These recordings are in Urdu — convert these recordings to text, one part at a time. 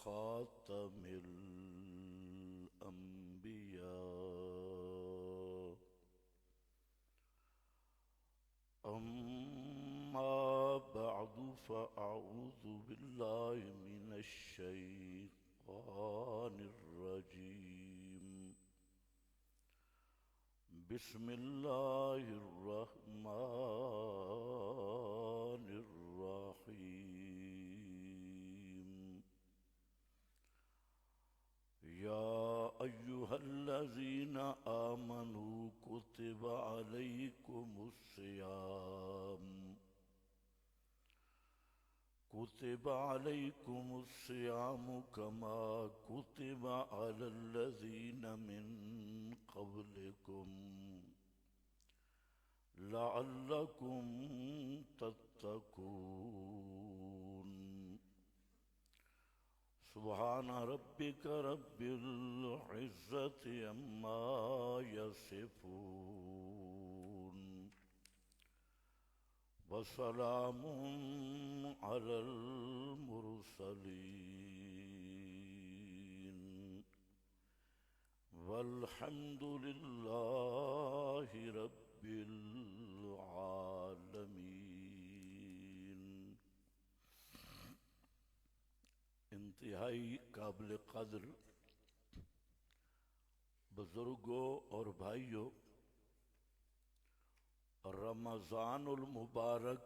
خاتم الأنبياء أما بعد فأعوذ بالله من الشيطان الرجيم بسم الله الرحمن الرحيم يا أيها الذين آمنوا كتب عليكم الصيام كما كتب على الذين من قبلكم لعلكم تتقون سبحان ربك رب العزة عما يصفون وسلام على المرسلين والحمد لله رب العالمين۔ انتہائی قابل قدر بزرگوں اور بھائیوں، رمضان المبارک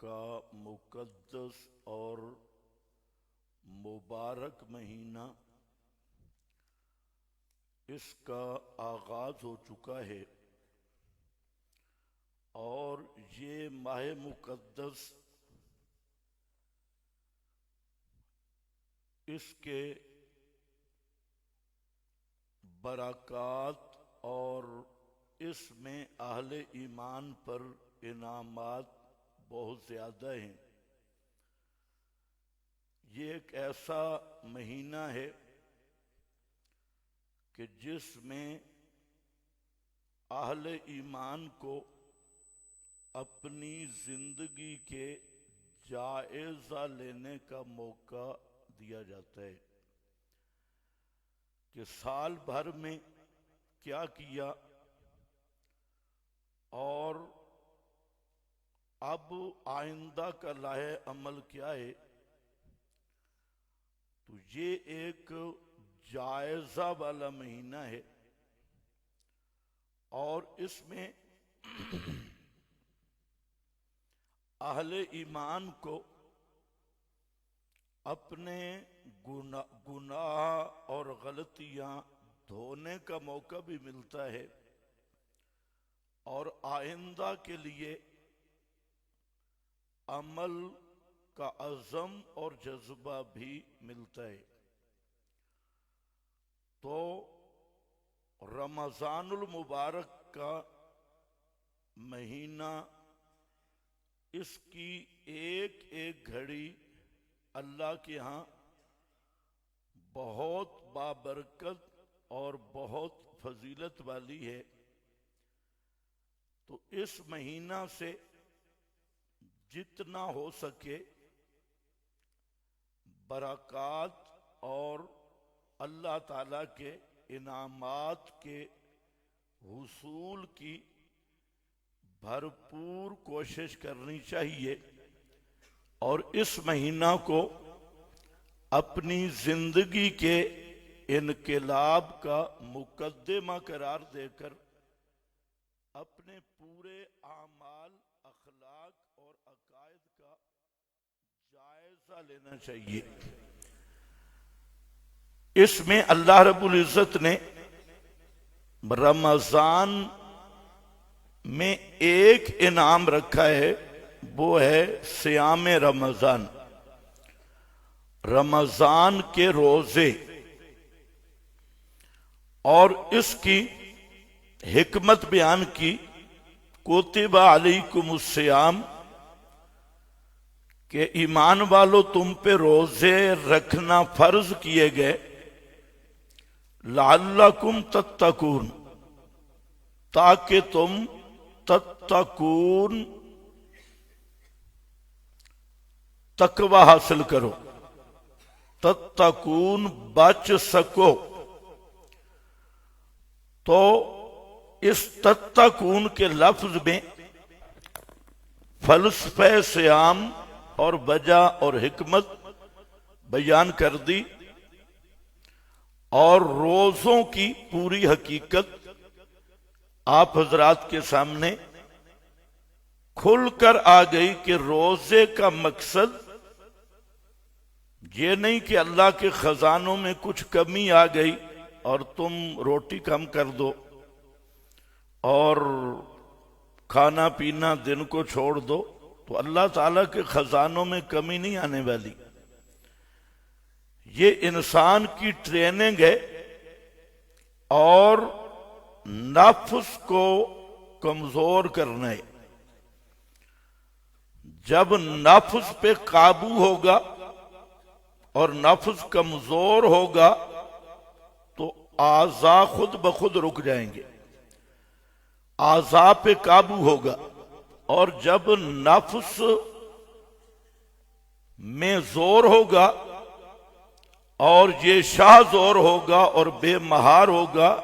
کا مقدس اور مبارک مہینہ اس کا آغاز ہو چکا ہے، اور یہ ماہ مقدس اس کے برکات اور اس میں اہل ایمان پر انعامات بہت زیادہ ہیں۔ یہ ایک ایسا مہینہ ہے کہ جس میں اہل ایمان کو اپنی زندگی کے جائزہ لینے کا موقع دیا جاتا ہے کہ سال بھر میں کیا کیا اور اب آئندہ کا لائحہ عمل کیا ہے۔ تو یہ ایک جائزہ والا مہینہ ہے، اور اس میں اہل ایمان کو اپنے گناہ اور غلطیاں دھونے کا موقع بھی ملتا ہے، اور آئندہ کے لیے عمل کا عزم اور جذبہ بھی ملتا ہے۔ تو رمضان المبارک کا مہینہ، اس کی ایک ایک گھڑی اللہ کے ہاں بہت بابرکت اور بہت فضیلت والی ہے۔ تو اس مہینہ سے جتنا ہو سکے برکات اور اللہ تعالیٰ کے انعامات کے حصول کی بھرپور کوشش کرنی چاہیے، اور اس مہینہ کو اپنی زندگی کے انقلاب کا مقدمہ قرار دے کر اپنے پورے اعمال، اخلاق اور عقائد کا جائزہ لینا چاہیے۔ اس میں اللہ رب العزت نے رمضان میں ایک انعام رکھا ہے، وہ ہے صیام رمضان، رمضان کے روزے، اور اس کی حکمت بیان کی۔ کتب علیکم الصیام، کہ ایمان والو تم پہ روزے رکھنا فرض کیے گئے، لعلکم تتقون، تاکہ تم تتقون تقوی حاصل کرو۔ تتقون بچ سکو۔ تو اس تتقون کے لفظ میں فلسفہ صیام اور وجہ اور حکمت بیان کر دی، اور روزوں کی پوری حقیقت آپ حضرات کے سامنے کھل کر آ گئی کہ روزے کا مقصد یہ نہیں کہ اللہ کے خزانوں میں کچھ کمی آ گئی اور تم روٹی کم کر دو اور کھانا پینا دن کو چھوڑ دو، تو اللہ تعالیٰ کے خزانوں میں کمی نہیں آنے والی۔ یہ انسان کی ٹریننگ ہے، اور نفس کو کمزور کرنا ہے۔ جب نفس پہ قابو ہوگا اور نفس کمزور ہوگا تو اعضاء خود بخود رک جائیں گے، اعضاء پہ قابو ہوگا۔ اور جب نفس میں زور ہوگا اور یہ شاہ زور ہوگا اور بے مہار ہوگا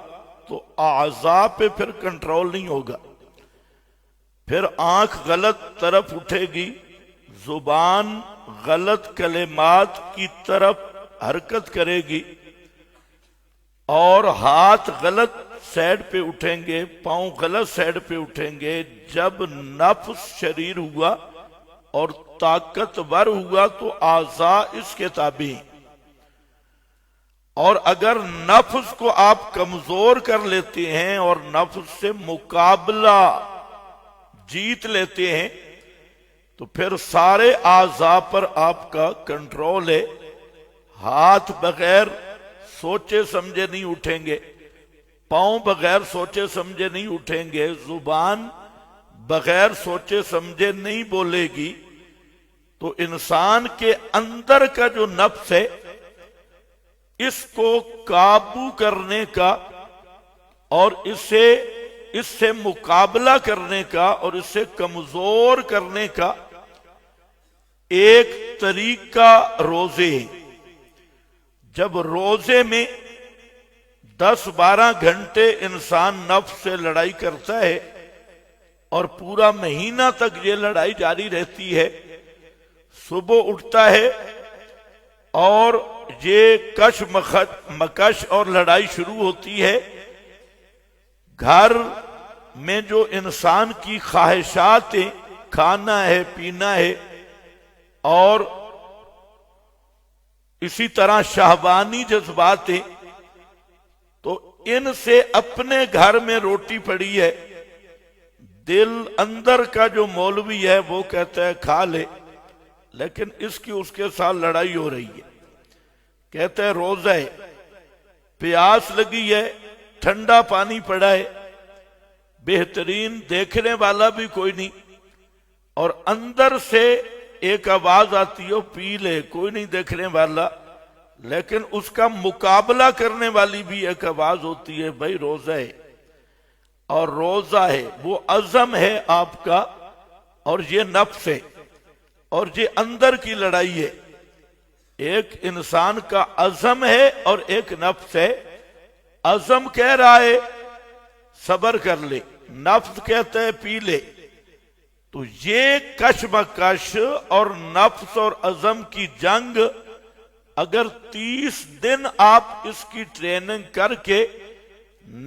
تو اعضاء پہ پھر کنٹرول نہیں ہوگا، پھر آنکھ غلط طرف اٹھے گی، زبان غلط کلمات کی طرف حرکت کرے گی، اور ہاتھ غلط سائڈ پہ اٹھیں گے، پاؤں غلط سائڈ پہ اٹھیں گے۔ جب نفس شریر ہوا اور طاقتور ہوا تو اعضاء اس کے تابع ہیں، اور اگر نفس کو آپ کمزور کر لیتے ہیں اور نفس سے مقابلہ جیت لیتے ہیں تو پھر سارے اعضاء پر آپ کا کنٹرول ہے۔ ہاتھ بغیر سوچے سمجھے نہیں اٹھیں گے، پاؤں بغیر سوچے سمجھے نہیں اٹھیں گے، زبان بغیر سوچے سمجھے نہیں بولے گی۔ تو انسان کے اندر کا جو نفس ہے اس کو قابو کرنے کا اور اس سے مقابلہ کرنے کا اور اس سے کمزور کرنے کا ایک طریقہ روزے ہیں۔ جب روزے میں 10-12 گھنٹے انسان نفس سے لڑائی کرتا ہے اور پورا مہینہ تک یہ لڑائی جاری رہتی ہے، صبح اٹھتا ہے اور یہ کش مکش اور لڑائی شروع ہوتی ہے۔ گھر میں جو انسان کی خواہشات ہیں، کھانا ہے، پینا ہے، اور اسی طرح شہوانی جذبات ہیں، تو ان سے اپنے گھر میں روٹی پڑی ہے، دل اندر کا جو مولوی ہے وہ کہتا ہے کھا لے، لیکن اس کے ساتھ لڑائی ہو رہی ہے۔ کہتا ہے روزہ ہے، پیاس لگی ہے، ٹھنڈا پانی پڑا ہے، بہترین دیکھنے والا بھی کوئی نہیں، اور اندر سے ایک آواز آتی ہے پی لے، کوئی نہیں دیکھنے والا، لیکن اس کا مقابلہ کرنے والی بھی ایک آواز ہوتی ہے بھائی روزہ ہے، اور روزہ ہے وہ عزم ہے آپ کا، اور یہ نفس ہے، اور یہ اندر کی لڑائی ہے۔ ایک انسان کا عزم ہے اور ایک نفس ہے۔ عزم کہہ رہا ہے صبر کر لے، نفس کہتا ہے پی لے۔ تو یہ کشمکش اور نفس اور عزم کی جنگ اگر 30 دن آپ اس کی ٹریننگ کر کے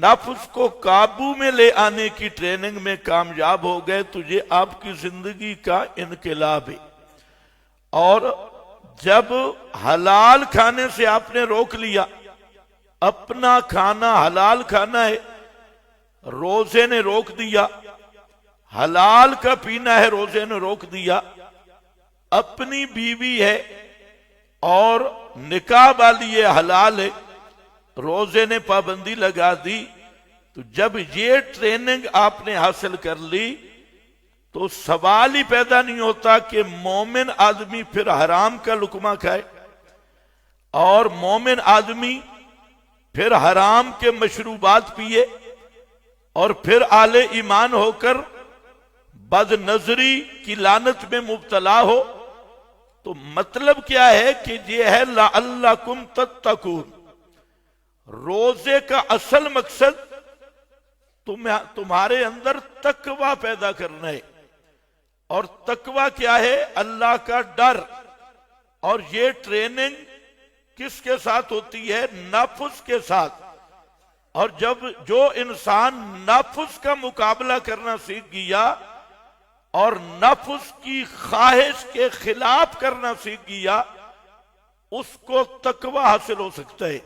نفس کو قابو میں لے آنے کی ٹریننگ میں کامیاب ہو گئے تو یہ آپ کی زندگی کا انقلاب ہے۔ اور جب حلال کھانے سے آپ نے روک لیا، اپنا کھانا حلال کھانا ہے، روزے نے روک دیا، حلال کا پینا ہے، روزے نے روک دیا، اپنی بیوی ہے اور نکاح والی ہے، حلال ہے، روزے نے پابندی لگا دی، تو جب یہ ٹریننگ آپ نے حاصل کر لی تو سوال ہی پیدا نہیں ہوتا کہ مومن آدمی پھر حرام کا لقمہ کھائے، اور مومن آدمی پھر حرام کے مشروبات پیے، اور پھر اہل ایمان ہو کر بد نظری کی لعنت میں مبتلا ہو، تو مطلب کیا ہے کہ یہ ہے لعلکم تتقون، روزے کا اصل مقصد تمہارے اندر تقوی پیدا کرنا ہے. اور تقوی کیا ہے؟ اللہ کا ڈر. اور یہ ٹریننگ کس کے ساتھ ہوتی ہے؟ نفس کے ساتھ. اور جب جو انسان نفس کا مقابلہ کرنا سیکھ گیا اور نفس کی خواہش کے خلاف کرنا سیکھ گیا، اس کو تقوی حاصل ہو سکتا ہے.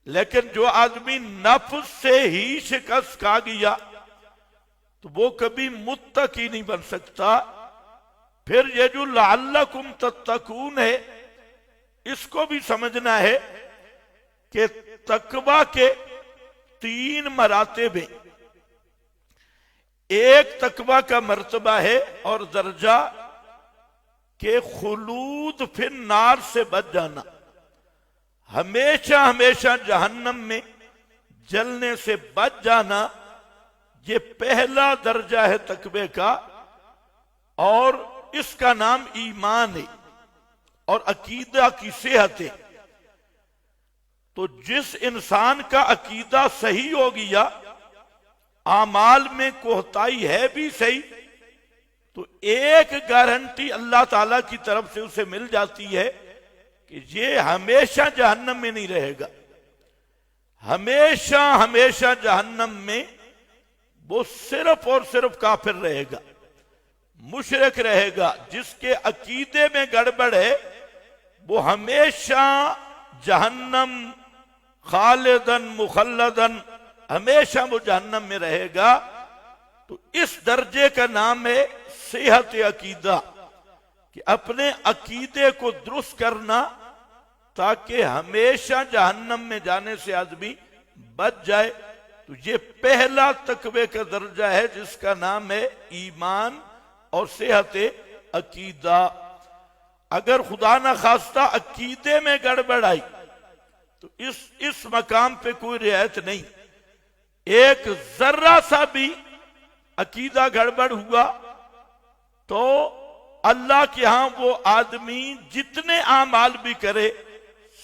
لیکن جو آدمی نفس سے ہی شکست کھا گیا تو وہ کبھی متقی نہیں بن سکتا. پھر یہ جو لعلکم تتقون ہے، اس کو بھی سمجھنا ہے کہ تقوی کے 3 مراتب ہیں. ایک تقوی کا مرتبہ ہے اور درجہ کہ خلود فی النار سے بچ جانا، ہمیشہ ہمیشہ جہنم میں جلنے سے بچ جانا. یہ پہلا درجہ ہے تقوی کا، اور اس کا نام ایمان ہے اور عقیدہ کی صحت ہے. تو جس انسان کا عقیدہ صحیح ہو گیا، اعمال میں کوتاہی ہے بھی صحیح، تو ایک گارنٹی اللہ تعالی کی طرف سے اسے مل جاتی ہے کہ یہ ہمیشہ جہنم میں نہیں رہے گا. ہمیشہ ہمیشہ جہنم میں وہ صرف اور صرف کافر رہے گا، مشرک رہے گا. جس کے عقیدے میں گڑبڑ ہے وہ ہمیشہ جہنم خالدن مخلدن، ہمیشہ وہ جہنم میں رہے گا. تو اس درجے کا نام ہے صحت عقیدہ، کہ اپنے عقیدے کو درست کرنا تاکہ ہمیشہ جہنم میں جانے سے آدمی بچ جائے. تو یہ پہلا تقوی کا درجہ ہے جس کا نام ہے ایمان اور صحت عقیدہ. اگر خدا نہ خواستہ عقیدے میں گڑبڑ آئی تو اس مقام پہ کوئی رعایت نہیں. ایک ذرہ سا بھی عقیدہ گڑبڑ ہوا تو اللہ کے ہاں وہ آدمی جتنے اعمال بھی کرے،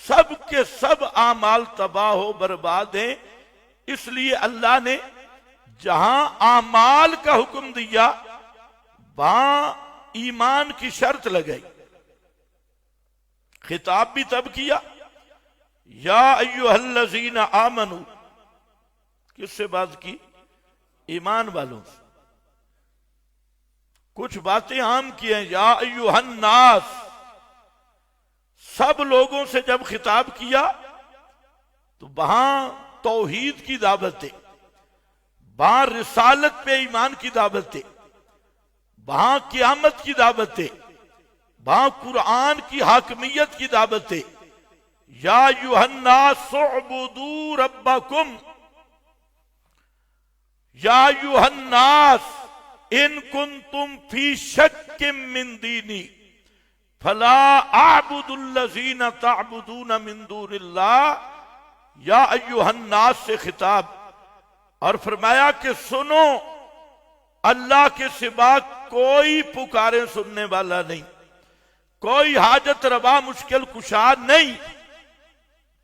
سب کے سب اعمال تباہ و برباد ہیں. اس لیے اللہ نے جہاں اعمال کا حکم دیا وہاں ایمان کی شرط لگائی. خطاب بھی تب کیا یا ایھا الذین آمنوا، کس سے بات کی؟ ایمان والوں سے. کچھ باتیں عام کی ہیں، یا ایھا الناس، سب لوگوں سے جب خطاب کیا تو وہاں توحید کی دعوت ہے، وہاں رسالت پہ ایمان کی دعوت ہے، وہاں قیامت کی دعوت ہے، وہاں قرآن کی حاکمیت کی دعوت ہے. یا ایھا الناس اعبدوا ربکم، یا ایھا الناس ان کنتم فی شک من دینی فلا اعبد الذین تعبدون من دون اللہ. یا ایھا الناس سے خطاب، اور فرمایا کہ سنو، اللہ کے سوا کوئی پکارے سننے والا نہیں، کوئی حاجت روا مشکل کشا نہیں.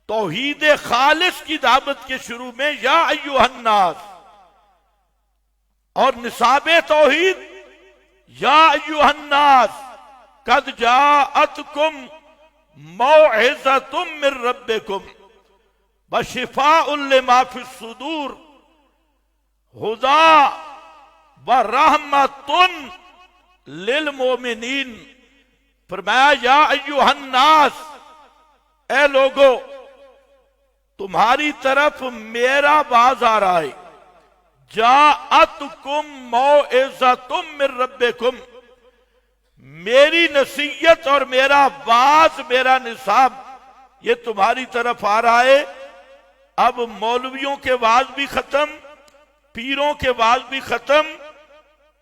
توحید خالص کی دعوت کے شروع میں یا ایھا الناس، اور نصاب توحید یا ایھا الناس قد جاءتکم موعظۃ من ربکم وشفاء لما فی الصدور ہدی ورحمۃ للمؤمنین. فرمایا یا ایھا الناس، اے لوگو تمہاری طرف میرا باز آ رہا ہے. جاءتکم موعظۃ من ربکم، میری نصیحت اور میرا باز، میرا نصاب یہ تمہاری طرف آ رہا ہے. اب مولویوں کے واز بھی ختم، پیروں کے واز بھی ختم،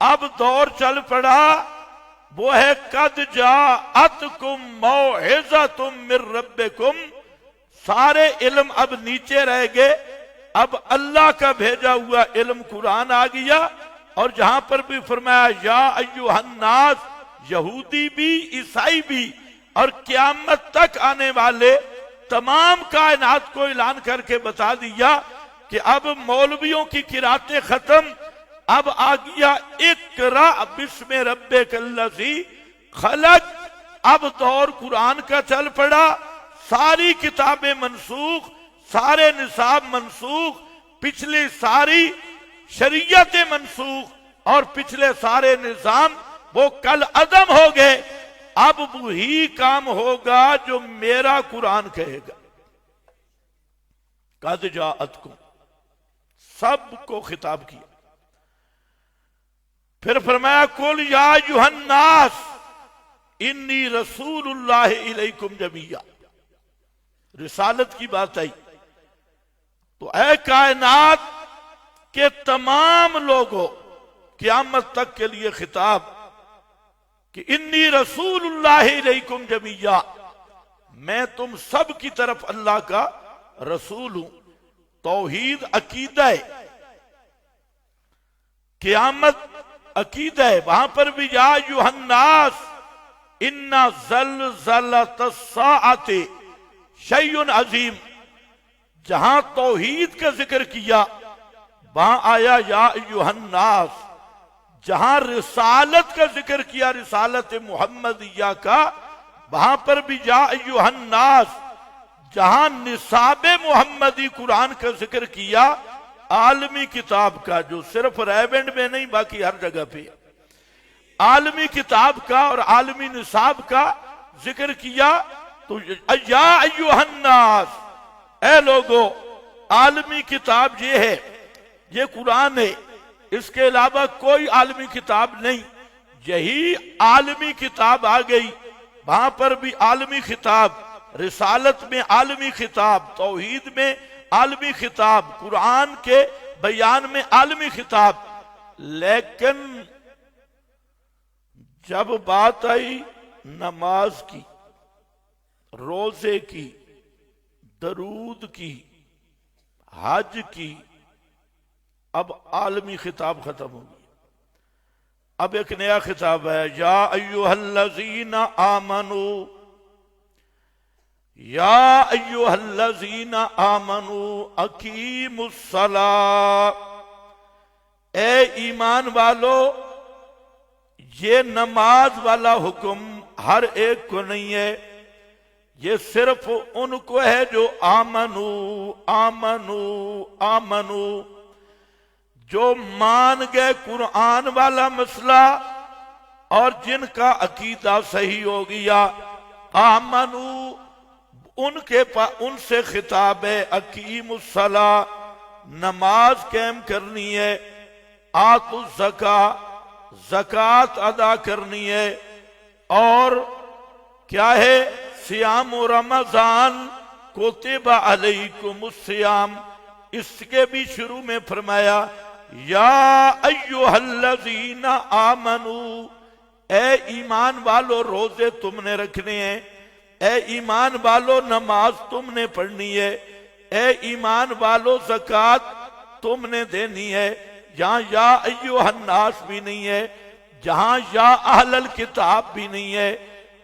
اب دور چل پڑا وہ ہے قد جاءتکم موعظۃ من ربکم. سارے علم اب نیچے رہ گئے، اب اللہ کا بھیجا ہوا علم قرآن آ گیا. اور جہاں پر بھی فرمایا یا ایھا الناس، یہودی بھی عیسائی بھی اور قیامت تک آنے والے تمام کائنات کو اعلان کر کے بتا دیا کہ اب مولویوں کی قراتیں ختم، اب آ گیا اقرا بسم ربک الذی خلق، اب دور قرآن کا چل پڑا، ساری کتابیں منسوخ، سارے نصاب منسوخ، پچھلی ساری شریعتیں منسوخ اور پچھلے سارے نظام وہ کل عدم ہو گئے، اب وہی کام ہوگا جو میرا قرآن کہے گا۔ قد جاءتکم، سب کو خطاب کیا، پھر فرمایا قل یا ایھا الناس انی رسول اللہ الیکم جمیعا، رسالت کی بات آئی تو اے کائنات کے تمام لوگوں، قیامت تک کے لیے خطاب کہ انی رسول اللہ علیکم جمیعا، میں تم سب کی طرف اللہ کا رسول ہوں۔ توحید عقیدہ ہے، قیامت عقیدہ ہے، وہاں پر بھی یا ایھا الناس ان زلزلۃ الساعۃ شیء عظیم، جہاں توحید کا ذکر کیا وہاں آیا یا ایھا الناس، جہاں رسالت کا ذکر کیا رسالت محمدیہ کا وہاں پر بھی یا ایھا الناس، جہاں نصاب محمدی قرآن کا ذکر کیا عالمی کتاب کا جو صرف ریونڈ میں نہیں باقی ہر جگہ پہ عالمی کتاب کا اور عالمی نصاب کا ذکر کیا تو یا ایھا الناس، اے لوگو، عالمی کتاب یہ ہے، یہ قرآن ہے، اس کے علاوہ کوئی عالمی کتاب نہیں، یہی عالمی کتاب آ گئی، وہاں پر بھی عالمی خطاب، رسالت میں عالمی خطاب، توحید میں عالمی خطاب، قرآن کے بیان میں عالمی خطاب۔ لیکن جب بات آئی نماز کی، روزے کی، درود کی، حج کی، اب عالمی خطاب ختم ہو گیا، اب ایک نیا خطاب ہے، یا ایھا الذین آمنوا، یا ایھا الذین آمنوا اقیموا الصلاۃ، اے ایمان والو، یہ نماز والا حکم ہر ایک کو نہیں ہے، یہ صرف ان کو ہے جو آمنو آمنو آمنو، جو مان گئے قرآن والا مسئلہ اور جن کا عقیدہ صحیح ہو گیا۔ آمنو ان سے خطاب ہے، اقیم الصلاۃ، نماز قائم کرنی ہے، آتوا الزکاۃ، زکوٰۃ ادا کرنی ہے، اور کیا ہے، صیام رمضان کتب علیکم الصیام، اس کے بھی شروع میں فرمایا یا ایھا الذین آمنوا، اے ایمان والو روزے تم نے رکھنے ہیں، اے ایمان والو نماز تم نے پڑھنی ہے، اے ایمان والو زکوٰۃ تم نے دینی ہے۔ یہاں یا ایھا الناس بھی نہیں ہے، جہاں یا اہل الکتاب بھی نہیں ہے،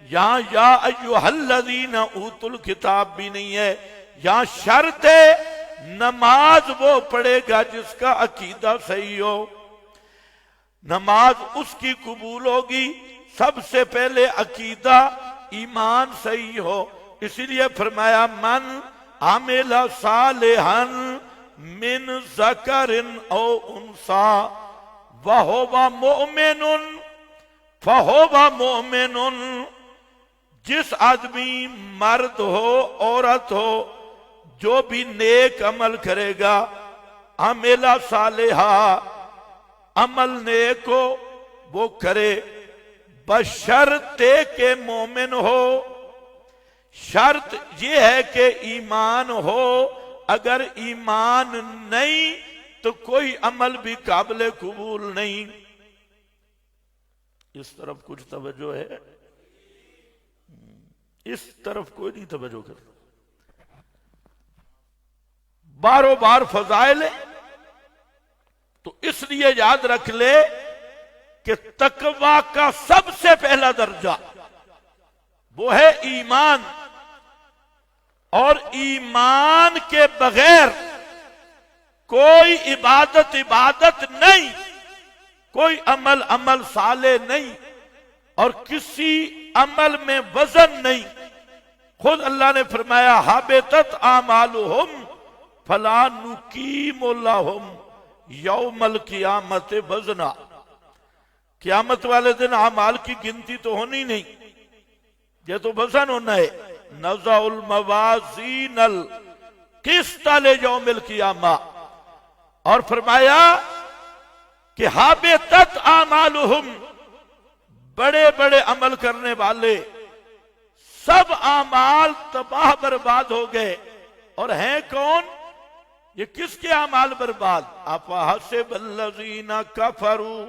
یہاں یا ایھا الذین اوتوا الکتاب بھی نہیں ہے، یہاں شرط ہے نماز وہ پڑھے گا جس کا عقیدہ صحیح ہو، نماز اس کی قبول ہوگی سب سے پہلے عقیدہ ایمان صحیح ہو، اسی لیے فرمایا من عمل صالحا من ذکر او انثی وہو مؤمن فہو مؤمن، جس آدمی مرد ہو عورت ہو جو بھی نیک عمل کرے گا، عمل صالحا، عمل نیک ہو وہ کرے، بشرطے کہ مومن ہو، شرط یہ ہے کہ ایمان ہو، اگر ایمان نہیں تو کوئی عمل بھی قابل قبول نہیں۔ اس طرف کچھ توجہ ہے، اس طرف کوئی نہیں توجہ کرتا، باروں بار فضائل ہے، تو اس لیے یاد رکھ لے کہ تقوی کا سب سے پہلا درجہ وہ ہے ایمان، اور ایمان کے بغیر کوئی عبادت نہیں، کوئی عمل صالح نہیں، اور کسی عمل میں وزن نہیں۔ خود اللہ نے فرمایا حبطت اعمالہم فلا نقیم لہم یوم القیامت وزنا، قیامت والے دن اعمال کی گنتی تو ہونی نہیں، یہ تو وزن ہونا ہے۔ نضع الموازین القسط لیوم القیامہ، اور فرمایا کہ حبطت اعمالہم، بڑے بڑے عمل کرنے والے سب اعمال تباہ برباد ہو گئے، اور ہیں کون؟ یہ کس کے اعمال برباد؟ افحسب الذین کفروا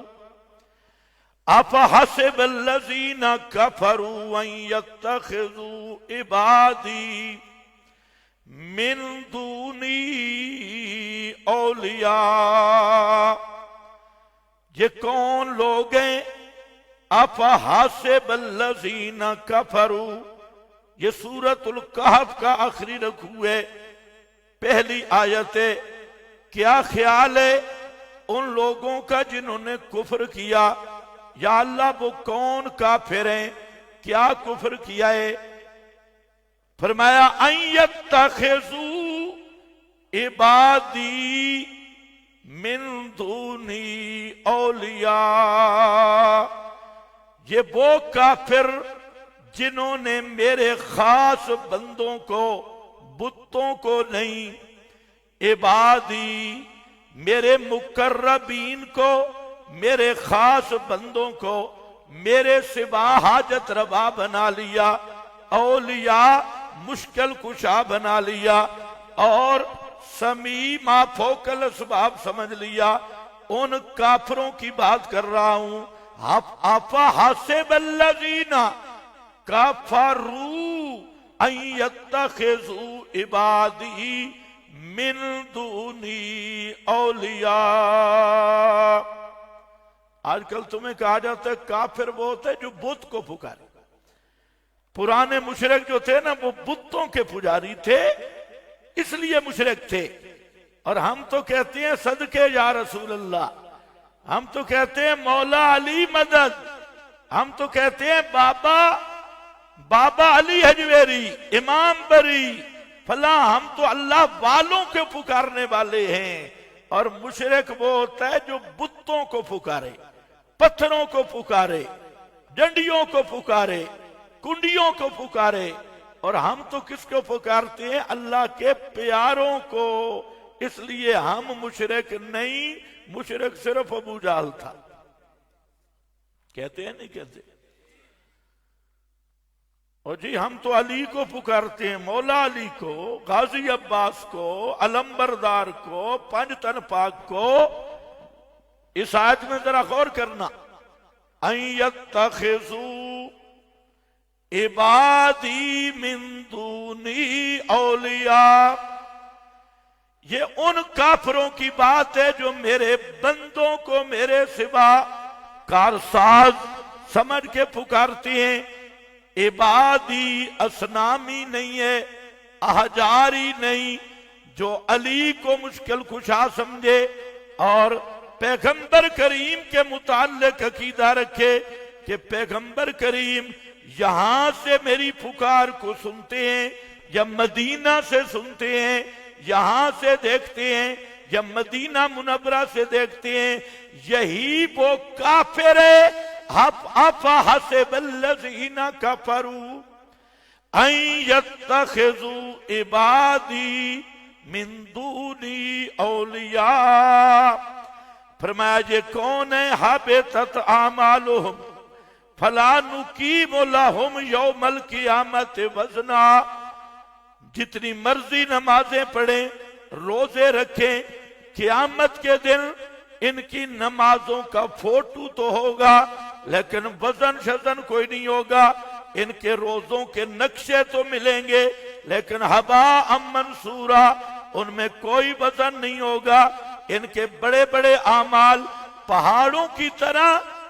افحسب الذین کفروا ان یتخذوا عبادی من دونی اولیاء، یہ کون لوگ ہیں؟ افحسب الذین کفروا، یہ سورۃ الکہف کا آخری رکوع ہے، پہلی آیت ہے۔ کیا خیال ہے ان لوگوں کا جنہوں نے کفر کیا؟ یا اللہ وہ کون کافر ہیں، کیا کفر کیا ہے؟ فرمایا ان یتخذوا عبادی من دونی اولیاء، یہ وہ کافر جنہوں نے میرے خاص بندوں کو، بتوں کو نہیں، عبادی میرے مقربین کو، میرے خاص بندوں کو میرے سوا حاجت روا بنا لیا، اولیاء مشکل کشا بنا لیا، اور سمیع ما فوق الاسباب سمجھ لیا۔ ان کافروں کی بات کر رہا ہوں۔ افحسب الذین کفروا ان یتخذوا عبادی من دونی اولیاء۔ آج کل تمہیں کہا جاتا ہے کافر وہ ہوتے ہیں جو بت کو پکارے۔ پرانے مشرک جو تھے نا وہ بتوں کے پجاری تھے، اس لیے مشرک تھے۔ اور ہم تو کہتے ہیں صدقے یا رسول اللہ، ہم تو کہتے ہیں مولا علی مدد، ہم تو کہتے ہیں بابا علی حجویری، امام بری فلاں، ہم تو اللہ والوں کے پکارنے والے ہیں۔ اور مشرک وہ ہوتا ہے جو بتوں کو پکارے، پتھروں کو پکارے، ڈنڈیوں کو پکارے، کنڈیوں کو پکارے۔ اور ہم تو کس کو پکارتے ہیں؟ اللہ کے پیاروں کو۔ اس لیے ہم مشرک نہیں، مشرک صرف ابو جہل تھا۔ کہتے ہیں نہیں کہتے؟ اور جی ہم تو علی کو پکارتے ہیں، مولا علی کو، غازی عباس کو، علمبردار کو، پنج تن پاک کو۔ اس آیت میں ذرا غور کرنا، ان یتخذوا عبادی من دونی اولیاء، یہ ان کافروں کی بات ہے جو میرے بندوں کو میرے سوا کارساز سمجھ کے پکارتے ہیں۔ عبادی اسنامی نہیں ہے، احجاری نہیں، جو علی کو مشکل کشا سمجھے اور پیغمبر کریم کے متعلق عقیدہ رکھے کہ پیغمبر کریم یہاں سے میری پکار کو سنتے ہیں یا مدینہ سے سنتے ہیں، یہاں سے دیکھتے ہیں یا مدینہ منورہ سے دیکھتے ہیں، یہی وہ کافر ہے۔ افحسب الذین کفروا ان یتخذوا عبادی من دونی اولیاء۔ فرمایا یہ کون ہے؟ حبطت اعمالہم فلا نقیم لہم یوم القیامت وزنا، جتنی مرضی نمازیں پڑھیں، روزے رکھیں، قیامت کے دن ان کی نمازوں کا فوٹو تو ہوگا لیکن وزن شزن کوئی نہیں ہوگا۔ ان کے روزوں کے نقشے تو ملیں گے لیکن ہباء منصورا، ان میں کوئی وزن نہیں ہوگا۔ ان کے بڑے بڑے اعمال پہاڑوں کی طرح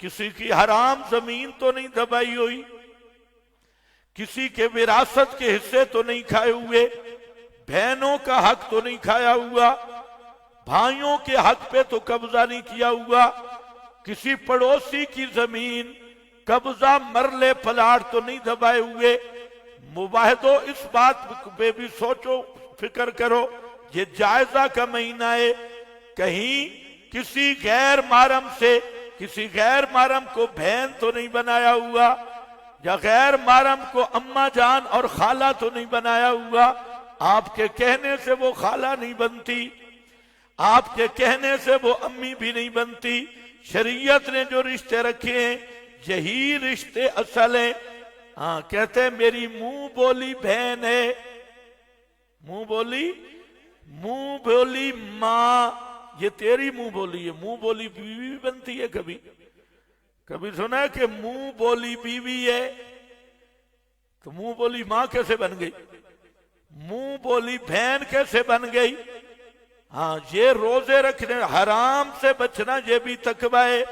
کسی کی حرام زمین تو نہیں دبائی ہوئی، کسی کے وراثت کے حصے تو نہیں کھائے ہوئے، بہنوں کا حق تو نہیں کھایا ہوا، بھائیوں کے حق پہ تو قبضہ نہیں کیا ہوا، کسی پڑوسی کی زمین قبضہ مرلے پلاٹ تو نہیں دبائے ہوئے۔ مباحثو اس بات پہ بھی سوچو، فکر کرو، یہ جائزہ کا مہینہ ہے، کہیں کسی غیر محرم سے کسی غیر محرم کو بہن تو نہیں بنایا ہوا، یا غیر محرم کو اماں جان اور خالہ تو نہیں بنایا ہوا۔ آپ کے کہنے سے وہ خالہ نہیں بنتی، آپ کے کہنے سے وہ امی بھی نہیں بنتی۔ شریعت نے جو رشتے رکھے ہیں یہی رشتے اصل ہیں۔ ہاں کہتے ہیں میری منہ بولی بہن ہے، منہ بولی ماں، یہ تیری منہ بولی ہے۔ منہ بولی بیوی بھی بنتی ہے، کبھی سنا ہے کہ منہ بولی بیوی ہے تو منہ بولی ماں کیسے بن گئی، منہ بولی بہن کیسے بن گئی؟ ہاں یہ روزے رکھنے، حرام سے بچنا یہ بھی تقویٰ ہے،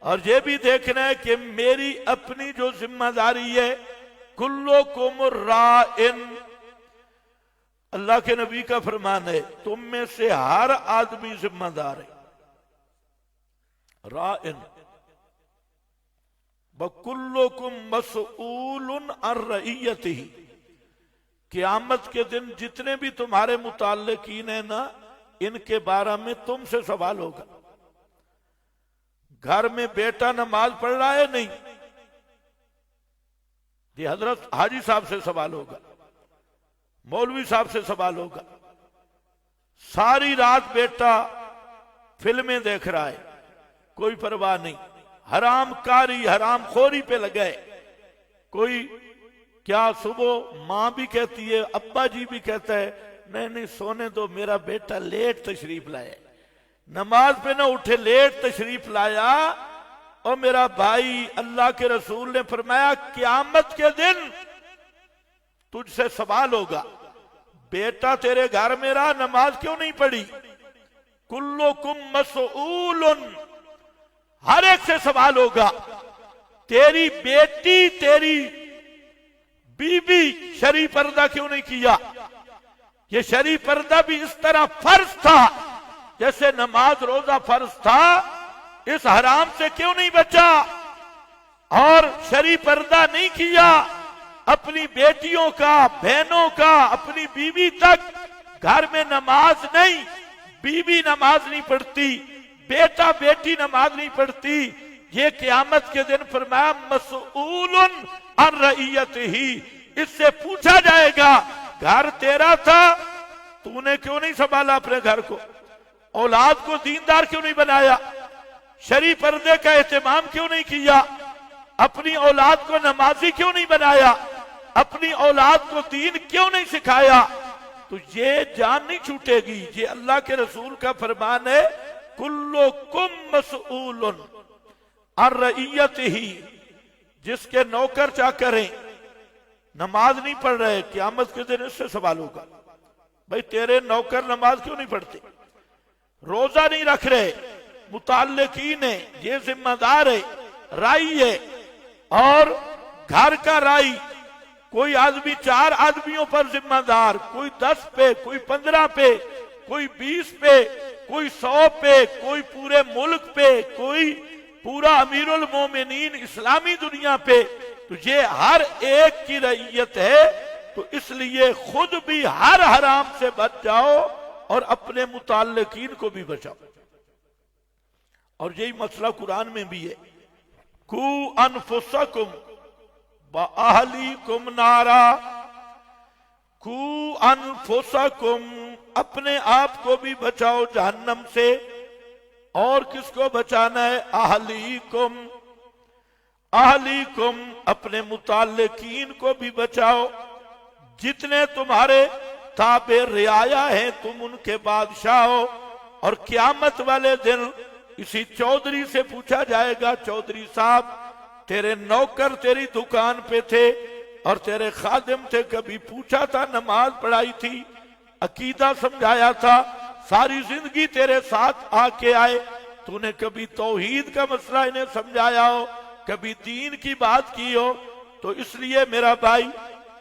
اور یہ بھی دیکھنا ہے کہ میری اپنی جو ذمہ داری ہے، کلکم راعٍ، اللہ کے نبی کا فرمان ہے تم میں سے ہر آدمی ذمہ دار ہے، راعٍ، وَكُلُّكُمْ مَسْئُولٌ عَنْ رَعِيَّتِهِ، قیامت کے دن جتنے بھی تمہارے متعلقین ہیں نا، ان کے بارے میں تم سے سوال ہوگا۔ گھر میں بیٹا نماز پڑھ رہا ہے نہیں، یہ حضرت حاجی صاحب سے سوال ہوگا، مولوی صاحب سے سوال ہوگا۔ ساری رات بیٹا فلمیں دیکھ رہا ہے، کوئی پرواہ نہیں، حرام کاری حرام خوری پہ لگائے، کوئی کیا صبح ماں بھی کہتی ہے، ابا جی بھی کہتا ہے نہیں سونے دو، میرا بیٹا لیٹ تشریف لایا، نماز پہ نہ اٹھے، لیٹ تشریف لایا۔ اور میرا بھائی، اللہ کے رسول نے فرمایا قیامت کے دن تجھ سے سوال ہوگا، بیٹا تیرے گھر میں رہا، نماز کیوں نہیں پڑھی؟ کلکم مسئول، ہر ایک سے سوال ہوگا، تیری بیٹی تیری بی بی شرعی پردہ کیوں نہیں کیا؟ یہ شرعی پردہ بھی اس طرح فرض تھا جیسے نماز روزہ فرض تھا، اس حرام سے کیوں نہیں بچا اور شرعی پردہ نہیں کیا؟ اپنی بیٹیوں کا، بہنوں کا، اپنی بیوی تک گھر میں نماز نہیں، بیوی نماز نہیں پڑھتی، بیٹا بیٹی نماز نہیں پڑھتی، یہ قیامت کے دن فرمایا مسئول عن رعیتہ، اس سے پوچھا جائے گا گھر تیرا تھا، تو نے کیوں نہیں سنبھالا اپنے گھر کو؟ اولاد کو دیندار کیوں نہیں بنایا؟ شرعی پردے کا اہتمام کیوں نہیں کیا؟ اپنی اولاد کو نمازی کیوں نہیں بنایا؟ اپنی اولاد کو دین کیوں نہیں سکھایا؟ تو یہ جان نہیں چھوٹے گی، یہ اللہ کے رسول کا فرمان ہے، کلکم مسئول عن رعیتہ، جس کے نوکر چاکر ہیں، نماز نہیں پڑھ رہے، قیامت کے دن اس سے سوال ہوگا، بھئی تیرے نوکر نماز کیوں نہیں پڑھتے؟ روزہ نہیں رکھ رہے، متعلقین ہیں، یہ ذمہ دار ہے، رائی ہے، اور گھر کا رائی، کوئی آدمی 4 آدمیوں پر ذمہ دار، کوئی 10 پہ، کوئی 15 پہ، کوئی 20 پہ، کوئی 100 پہ، کوئی پورے ملک پہ، کوئی پورا امیر المومنین اسلامی دنیا پہ، تو یہ ہر ایک کی رعیت ہے۔ تو اس لیے خود بھی ہر حرام سے بچ جاؤ اور اپنے متعلقین کو بھی بچاؤ۔ اور یہی مسئلہ قرآن میں بھی ہے، قُوا أَنفُسَكُمْ وَأَهْلِيكُمْ نَارًا، قُوا أَنفُسَكُمْ، اپنے آپ کو بھی بچاؤ جہنم سے، اور کس کو بچانا ہے؟ اہلیکم، اہلیکم، اپنے متعلقین کو بھی بچاؤ، جتنے تمہارے تابع رعایا ہیں تم ان کے بادشاہ ہو۔ اور قیامت والے دن اسی چودھری سے پوچھا جائے گا، چودھری صاحب تیرے نوکر تیری دکان پہ تھے اور تیرے خادم تھے، کبھی پوچھا تھا، نماز پڑھائی تھی، عقیدہ سمجھایا تھا، ساری زندگی تیرے ساتھ آ کے آئے، تو نے کبھی توحید کا مسئلہ انہیں سمجھایا ہو، کبھی دین کی بات کی ہو، تو اس لیے میرا بھائی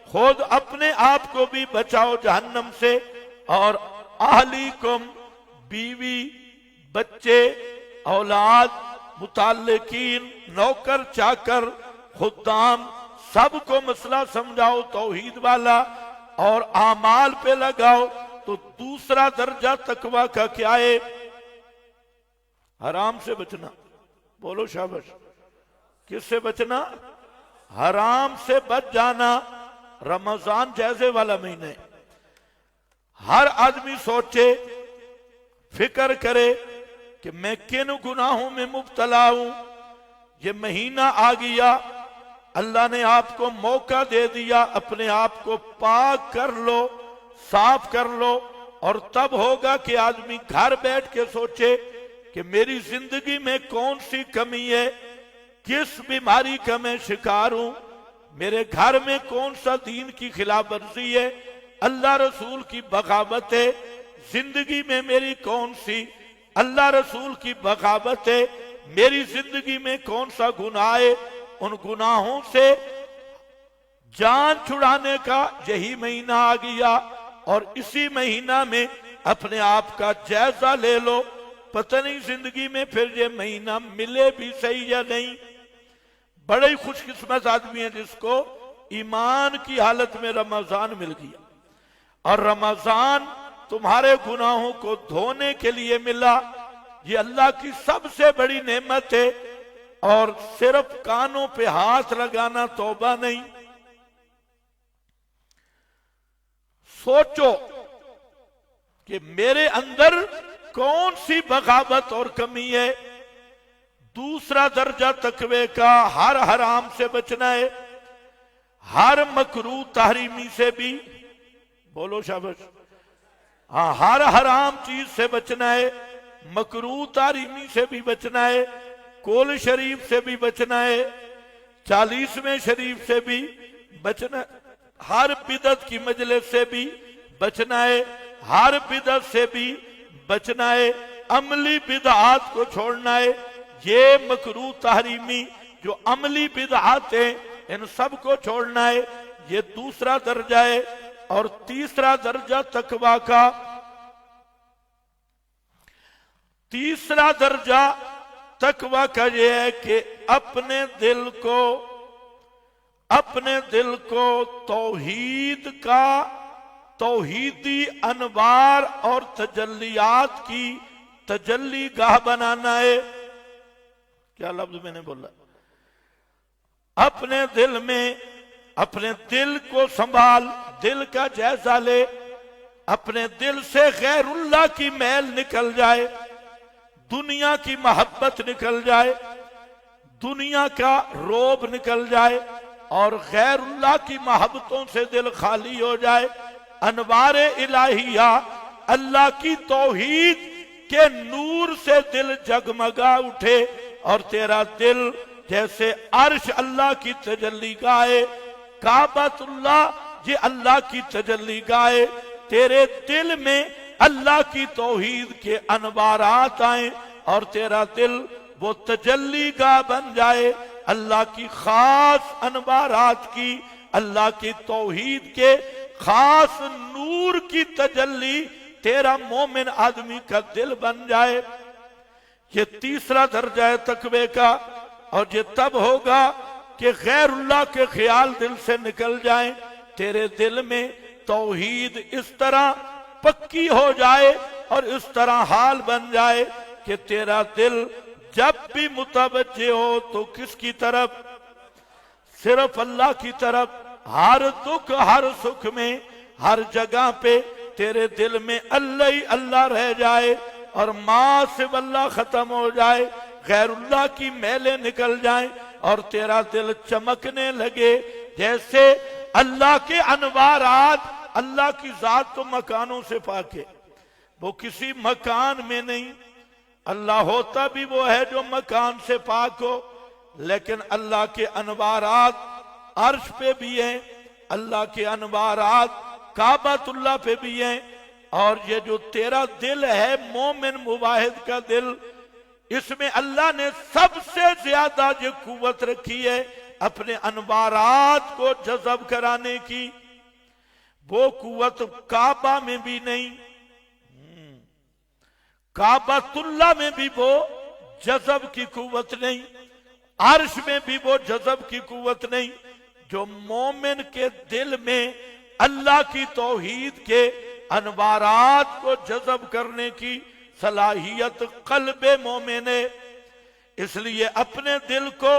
خود اپنے آپ کو بھی بچاؤ جہنم سے، اور اہلیکم، بیوی، بچے، اولاد، متعلقین، نوکر چاکر، خدام، سب کو مسئلہ سمجھاؤ توحید والا اور اعمال پہ لگاؤ۔ تو دوسرا درجہ تقویٰ کا کیا ہے؟ حرام سے بچنا۔ بولو شاباش۔ کس سے بچنا؟ حرام سے بچ جانا۔ رمضان جائزے والا مہینہ ہے، ہر آدمی سوچے، فکر کرے کہ میں کن گناہوں میں مبتلا ہوں۔ یہ مہینہ آ گیا، اللہ نے آپ کو موقع دے دیا، اپنے آپ کو پاک کر لو، صاف کر لو، اور تب ہوگا کہ آدمی گھر بیٹھ کے سوچے کہ میری زندگی میں کون سی کمی ہے، کس بیماری کا میں شکار ہوں، میرے گھر میں کون سا دین کی خلاف ورزی ہے، اللہ رسول کی بغاوت ہے، زندگی میں میری کون سی اللہ رسول کی بغاوت ہے، میری زندگی میں کون سا گناہ ہے۔ ان گناہوں سے جان چھڑانے کا یہی مہینہ آ گیا، اور اسی مہینہ میں اپنے آپ کا جائزہ لے لو، پتہ نہیں زندگی میں پھر یہ مہینہ ملے بھی صحیح یا نہیں۔ بڑے ہی خوش قسمت آدمی ہے جس کو ایمان کی حالت میں رمضان مل گیا، اور رمضان تمہارے گناہوں کو دھونے کے لیے ملا۔ یہ اللہ کی سب سے بڑی نعمت ہے، اور صرف کانوں پہ ہاتھ لگانا توبہ نہیں۔ سوچو کہ میرے اندر کون سی بغاوت اور کمی ہے۔ دوسرا درجہ تقوی کا ہر حرام سے بچنا ہے، ہر مکروہ تحریمی سے بھی، بولو شاباش، ہاں، ہر حرام چیز سے بچنا ہے، مکروہ تحریمی سے بھی بچنا ہے، کول شریف سے بھی بچنا ہے، 40ویں شریف سے بھی بچنا ہے، ہر بدعت کی مجلس سے بھی بچنا ہے، ہر بدعت سے بھی بچنا ہے، عملی بدعات کو چھوڑنا ہے۔ یہ مکروہ تحریمی جو عملی بدعات ہیں ان سب کو چھوڑنا ہے، یہ دوسرا درجہ ہے۔ اور تیسرا درجہ تقویٰ کا، تیسرا درجہ تقویٰ کا یہ ہے کہ اپنے دل کو توحید کا، توحیدی انوار اور تجلیات کی تجلی گاہ بنانا ہے۔ کیا لفظ میں نے بولا؟ اپنے دل میں، اپنے دل کو سنبھال، دل کا جائزہ لے، اپنے دل سے غیر اللہ کی میل نکل جائے، دنیا کی محبت نکل جائے، دنیا کا روب نکل جائے، اور غیر اللہ کی محبتوں سے دل خالی ہو جائے، انوار الہیہ اللہ کی توحید کے نور سے دل جگمگا اٹھے، اور تیرا دل جیسے عرش اللہ کی تجلی گاہ، کعبۃ اللہ یہ اللہ کی تجلی گاہ، تیرے دل میں اللہ کی توحید کے انوارات آئیں، اور تیرا دل وہ تجلی گاہ بن جائے، اللہ کی خاص انوارات کی، اللہ کی توحید کے خاص نور کی تجلی تیرا مومن آدمی کا دل بن جائے۔ یہ تیسرا درجہ ہے تقوی کا، اور یہ تب ہوگا کہ غیر اللہ کے خیال دل سے نکل جائیں، تیرے دل میں توحید اس طرح پکی ہو جائے اور اس طرح حال بن جائے کہ تیرا دل جب بھی متوجہ ہو تو کس کی طرف؟ صرف اللہ کی طرف۔ ہر دکھ، ہر سکھ میں، ہر جگہ پہ تیرے دل میں اللہ ہی اللہ رہ جائے، اور ماں سے اللہ ختم ہو جائے، غیر اللہ کی میلیں نکل جائیں، اور تیرا دل چمکنے لگے جیسے اللہ کے انوارات۔ اللہ کی ذات تو مکانوں سے پاک ہے، وہ کسی مکان میں نہیں، اللہ ہوتا بھی وہ ہے جو مکان سے پاک ہو، لیکن اللہ کے انوارات عرش پہ بھی ہیں، اللہ کے انوارات کعبۃ اللہ پہ بھی ہیں، اور یہ جو تیرا دل ہے مومن موحد کا دل، اس میں اللہ نے سب سے زیادہ یہ قوت رکھی ہے اپنے انوارات کو جذب کرانے کی. وہ قوت کعبہ میں بھی نہیں، کعبۃ اللہ میں بھی وہ جذب کی قوت نہیں، عرش میں بھی وہ جذب کی قوت نہیں. جو مومن کے دل میں اللہ کی توحید کے انوارات کو جذب کرنے کی صلاحیت قلب مومن ہے. اس لیے اپنے دل کو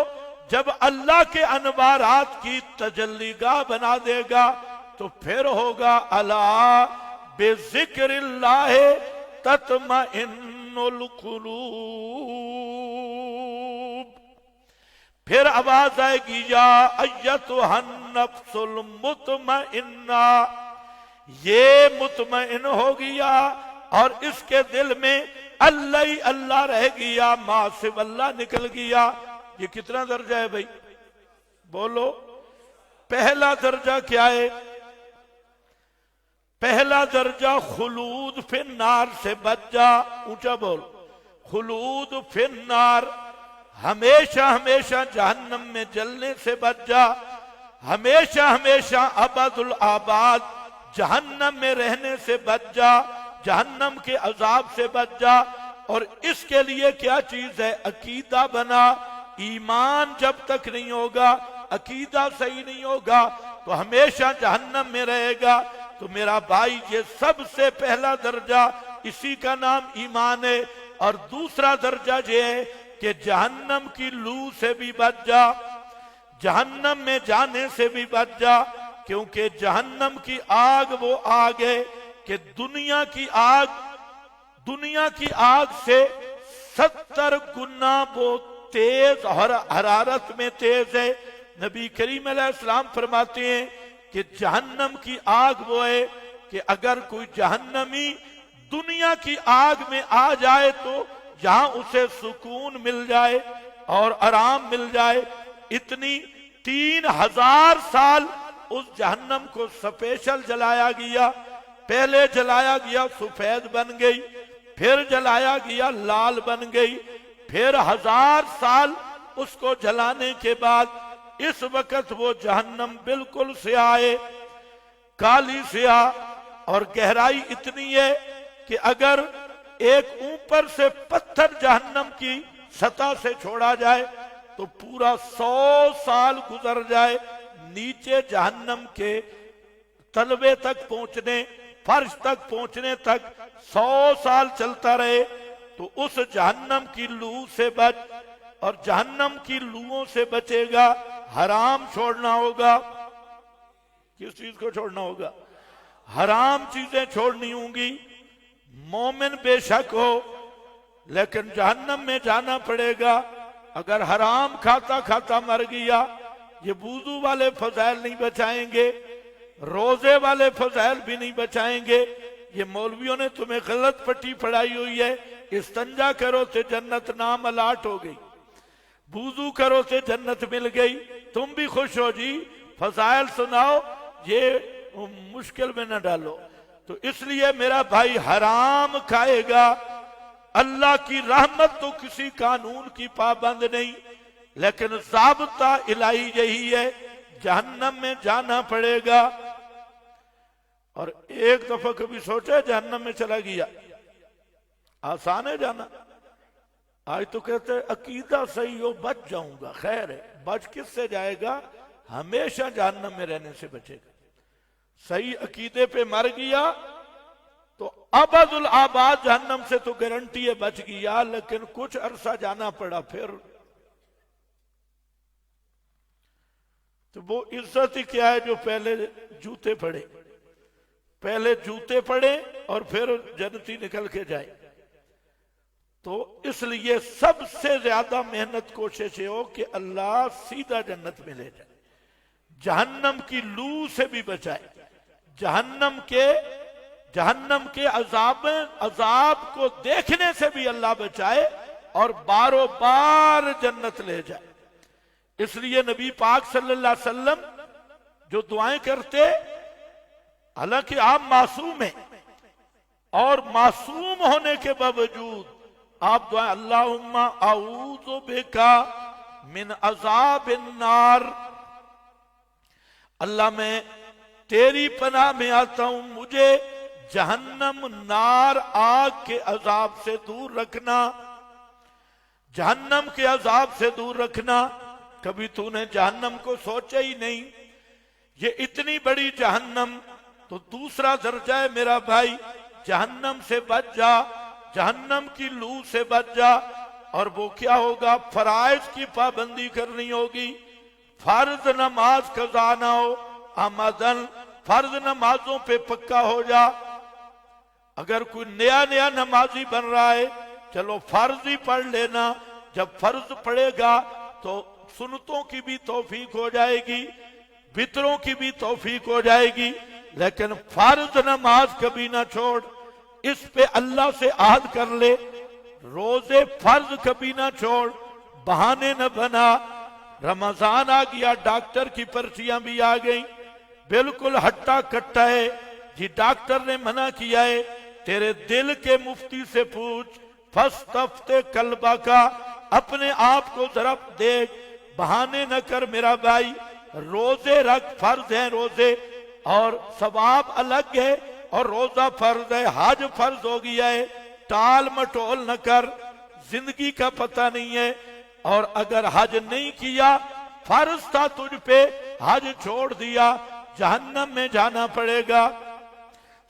جب اللہ کے انوارات کی تجلی گاہ بنا دے گا تو پھر ہوگا الا بذکر اللہ تطمئن القلوب. پھر آواز آئے گی یا ایتھا النفس المطمئنہ. یہ مطمئن ہو گیا اور اس کے دل میں اللہ ہی اللہ رہ گیا، ما سوا اللہ نکل گیا. یہ کتنا درجہ ہے بھائی؟ بولو. پہلا درجہ کیا ہے؟ پہلا درجہ خلود فی النار سے بچ جا. اونچا بول. خلود فی النار، ہمیشہ ہمیشہ جہنم میں جلنے سے بچ جا. ہمیشہ ہمیشہ ابد الآباد جہنم میں رہنے سے بچ جا، جہنم کے عذاب سے بچ جا. اور اس کے لیے کیا چیز ہے؟ عقیدہ بنا. ایمان جب تک نہیں ہوگا، عقیدہ صحیح نہیں ہوگا تو ہمیشہ جہنم میں رہے گا. تو میرا بھائی یہ سب سے پہلا درجہ، اسی کا نام ایمان ہے. اور دوسرا درجہ یہ ہے کہ جہنم کی لو سے بھی بچ جا، جہنم میں جانے سے بھی بچ جا. کیونکہ جہنم کی آگ وہ آگ ہے کہ دنیا کی آگ سے 70 گنا وہ تیز اور حرارت میں تیز ہے. نبی کریم علیہ السلام فرماتے ہیں کہ جہنم کی آگ وہ ہے کہ اگر کوئی جہنمی دنیا کی آگ میں آ جائے تو جہاں اسے سکون مل جائے اور آرام مل جائے. اتنی 3000 سال اس جہنم کو سپیشل جلایا گیا. پہلے جلایا گیا سفید بن گئی، پھر جلایا گیا لال بن گئی، پھر 1000 سال اس کو جلانے کے بعد اس وقت وہ جہنم بالکل سیاہ ہے، کالی سیاہ. اور گہرائی اتنی ہے کہ اگر ایک اوپر سے پتھر جہنم کی سطح سے چھوڑا جائے تو پورا 100 سال گزر جائے نیچے جہنم کے تلوے تک پہنچنے، فرش تک پہنچنے تک 100 سال چلتا رہے. تو اس جہنم کی لو سے بچ. اور جہنم کی لوؤں سے بچے گا، حرام چھوڑنا ہوگا. کس چیز کو چھوڑنا ہوگا؟ حرام چیزیں چھوڑنی ہوں گی. مومن بے شک ہو لیکن جہنم میں جانا پڑے گا. اگر حرام کھاتا کھاتا مر گیا، یہ وضو والے فضائل نہیں بچائیں گے، روزے والے فضائل بھی نہیں بچائیں گے. یہ مولویوں نے تمہیں غلط پٹی پڑھائی ہوئی ہے. استنجا کرو تو جنت نام الاٹ ہو گئی، وضو کرو تو جنت مل گئی. تم بھی خوش ہو جی، فضائل سناؤ، یہ مشکل میں نہ ڈالو. تو اس لیے میرا بھائی حرام کھائے گا. اللہ کی رحمت تو کسی قانون کی پابند نہیں، لیکن ضابطہ الہی یہی ہے، جہنم میں جانا پڑے گا. اور ایک دفعہ کبھی سوچا جہنم میں چلا گیا؟ آسان ہے جانا. آج تو کہتے ہیں عقیدہ صحیح ہو بچ جاؤں گا. خیر ہے، بچ کس سے جائے گا؟ ہمیشہ جہنم میں رہنے سے بچے گا. صحیح عقیدے پہ مر گیا تو ابد الآباد جہنم سے تو گارنٹی ہے بچ گیا، لیکن کچھ عرصہ جانا پڑا. پھر تو وہ عزت ہی کیا ہے جو پہلے جوتے پڑے اور پھر جنتی نکل کے جائے. تو اس لیے سب سے زیادہ محنت کوشش ہو کہ اللہ سیدھا جنت میں لے جائے، جہنم کی لو سے بھی بچائے، جہنم کے عذاب کو دیکھنے سے بھی اللہ بچائے اور باروں بار جنت لے جائے. اس لیے نبی پاک صلی اللہ علیہ وسلم جو دعائیں کرتے، حالانکہ آپ معصوم ہیں اور معصوم ہونے کے باوجود آپ دعائیں اللہم اعوذ بکا من عذاب النار، اللہ میں تیری پناہ میں آتا ہوں، مجھے جہنم نار آگ کے عذاب سے دور رکھنا، جہنم کے عذاب سے دور رکھنا۔ کبھی تو نے جہنم کو سوچا ہی نہیں، یہ اتنی بڑی جہنم، تو دوسرا درجہ ہے میرا بھائی، جہنم سے بچ جا، جہنم کی لو سے بچ جا۔ اور وہ کیا ہوگا؟ فرائض کی پابندی کرنی ہوگی، فرض نماز قضا نہ ہو، آمدن فرض نمازوں پہ پکا ہو جا۔ اگر کوئی نیا نمازی بن رہا ہے، چلو فرض ہی پڑھ لینا، جب فرض پڑھے گا تو سنتوں کی بھی توفیق ہو جائے گی، وطروں کی بھی توفیق ہو جائے گی، لیکن فرض نماز کبھی نہ چھوڑ، اس پہ اللہ سے عہد کر لے، روزے فرض کبھی نہ چھوڑ، بہانے نہ بنا۔ رمضان آ گیا، ڈاکٹر کی پرچیاں بھی آ گئیں، بالکل ہٹا کٹا ہے جی، ڈاکٹر نے منع کیا ہے، تیرے دل کے مفتی سے پوچھ، فاستفتِ قلبک، اپنے آپ کو ذرا دیکھ، بہانے نہ کر میرا بھائی۔ روزے رکھ، فرض ہیں روزے، اور ثواب الگ ہے، اور روزہ فرض ہے، حج فرض ہو گیا ہے، ٹال مٹول نہ کر، زندگی کا پتہ نہیں ہے۔ اور اگر حج نہیں کیا، فرض تھا تجھ پہ، حج چھوڑ دیا، جہنم میں جانا پڑے گا۔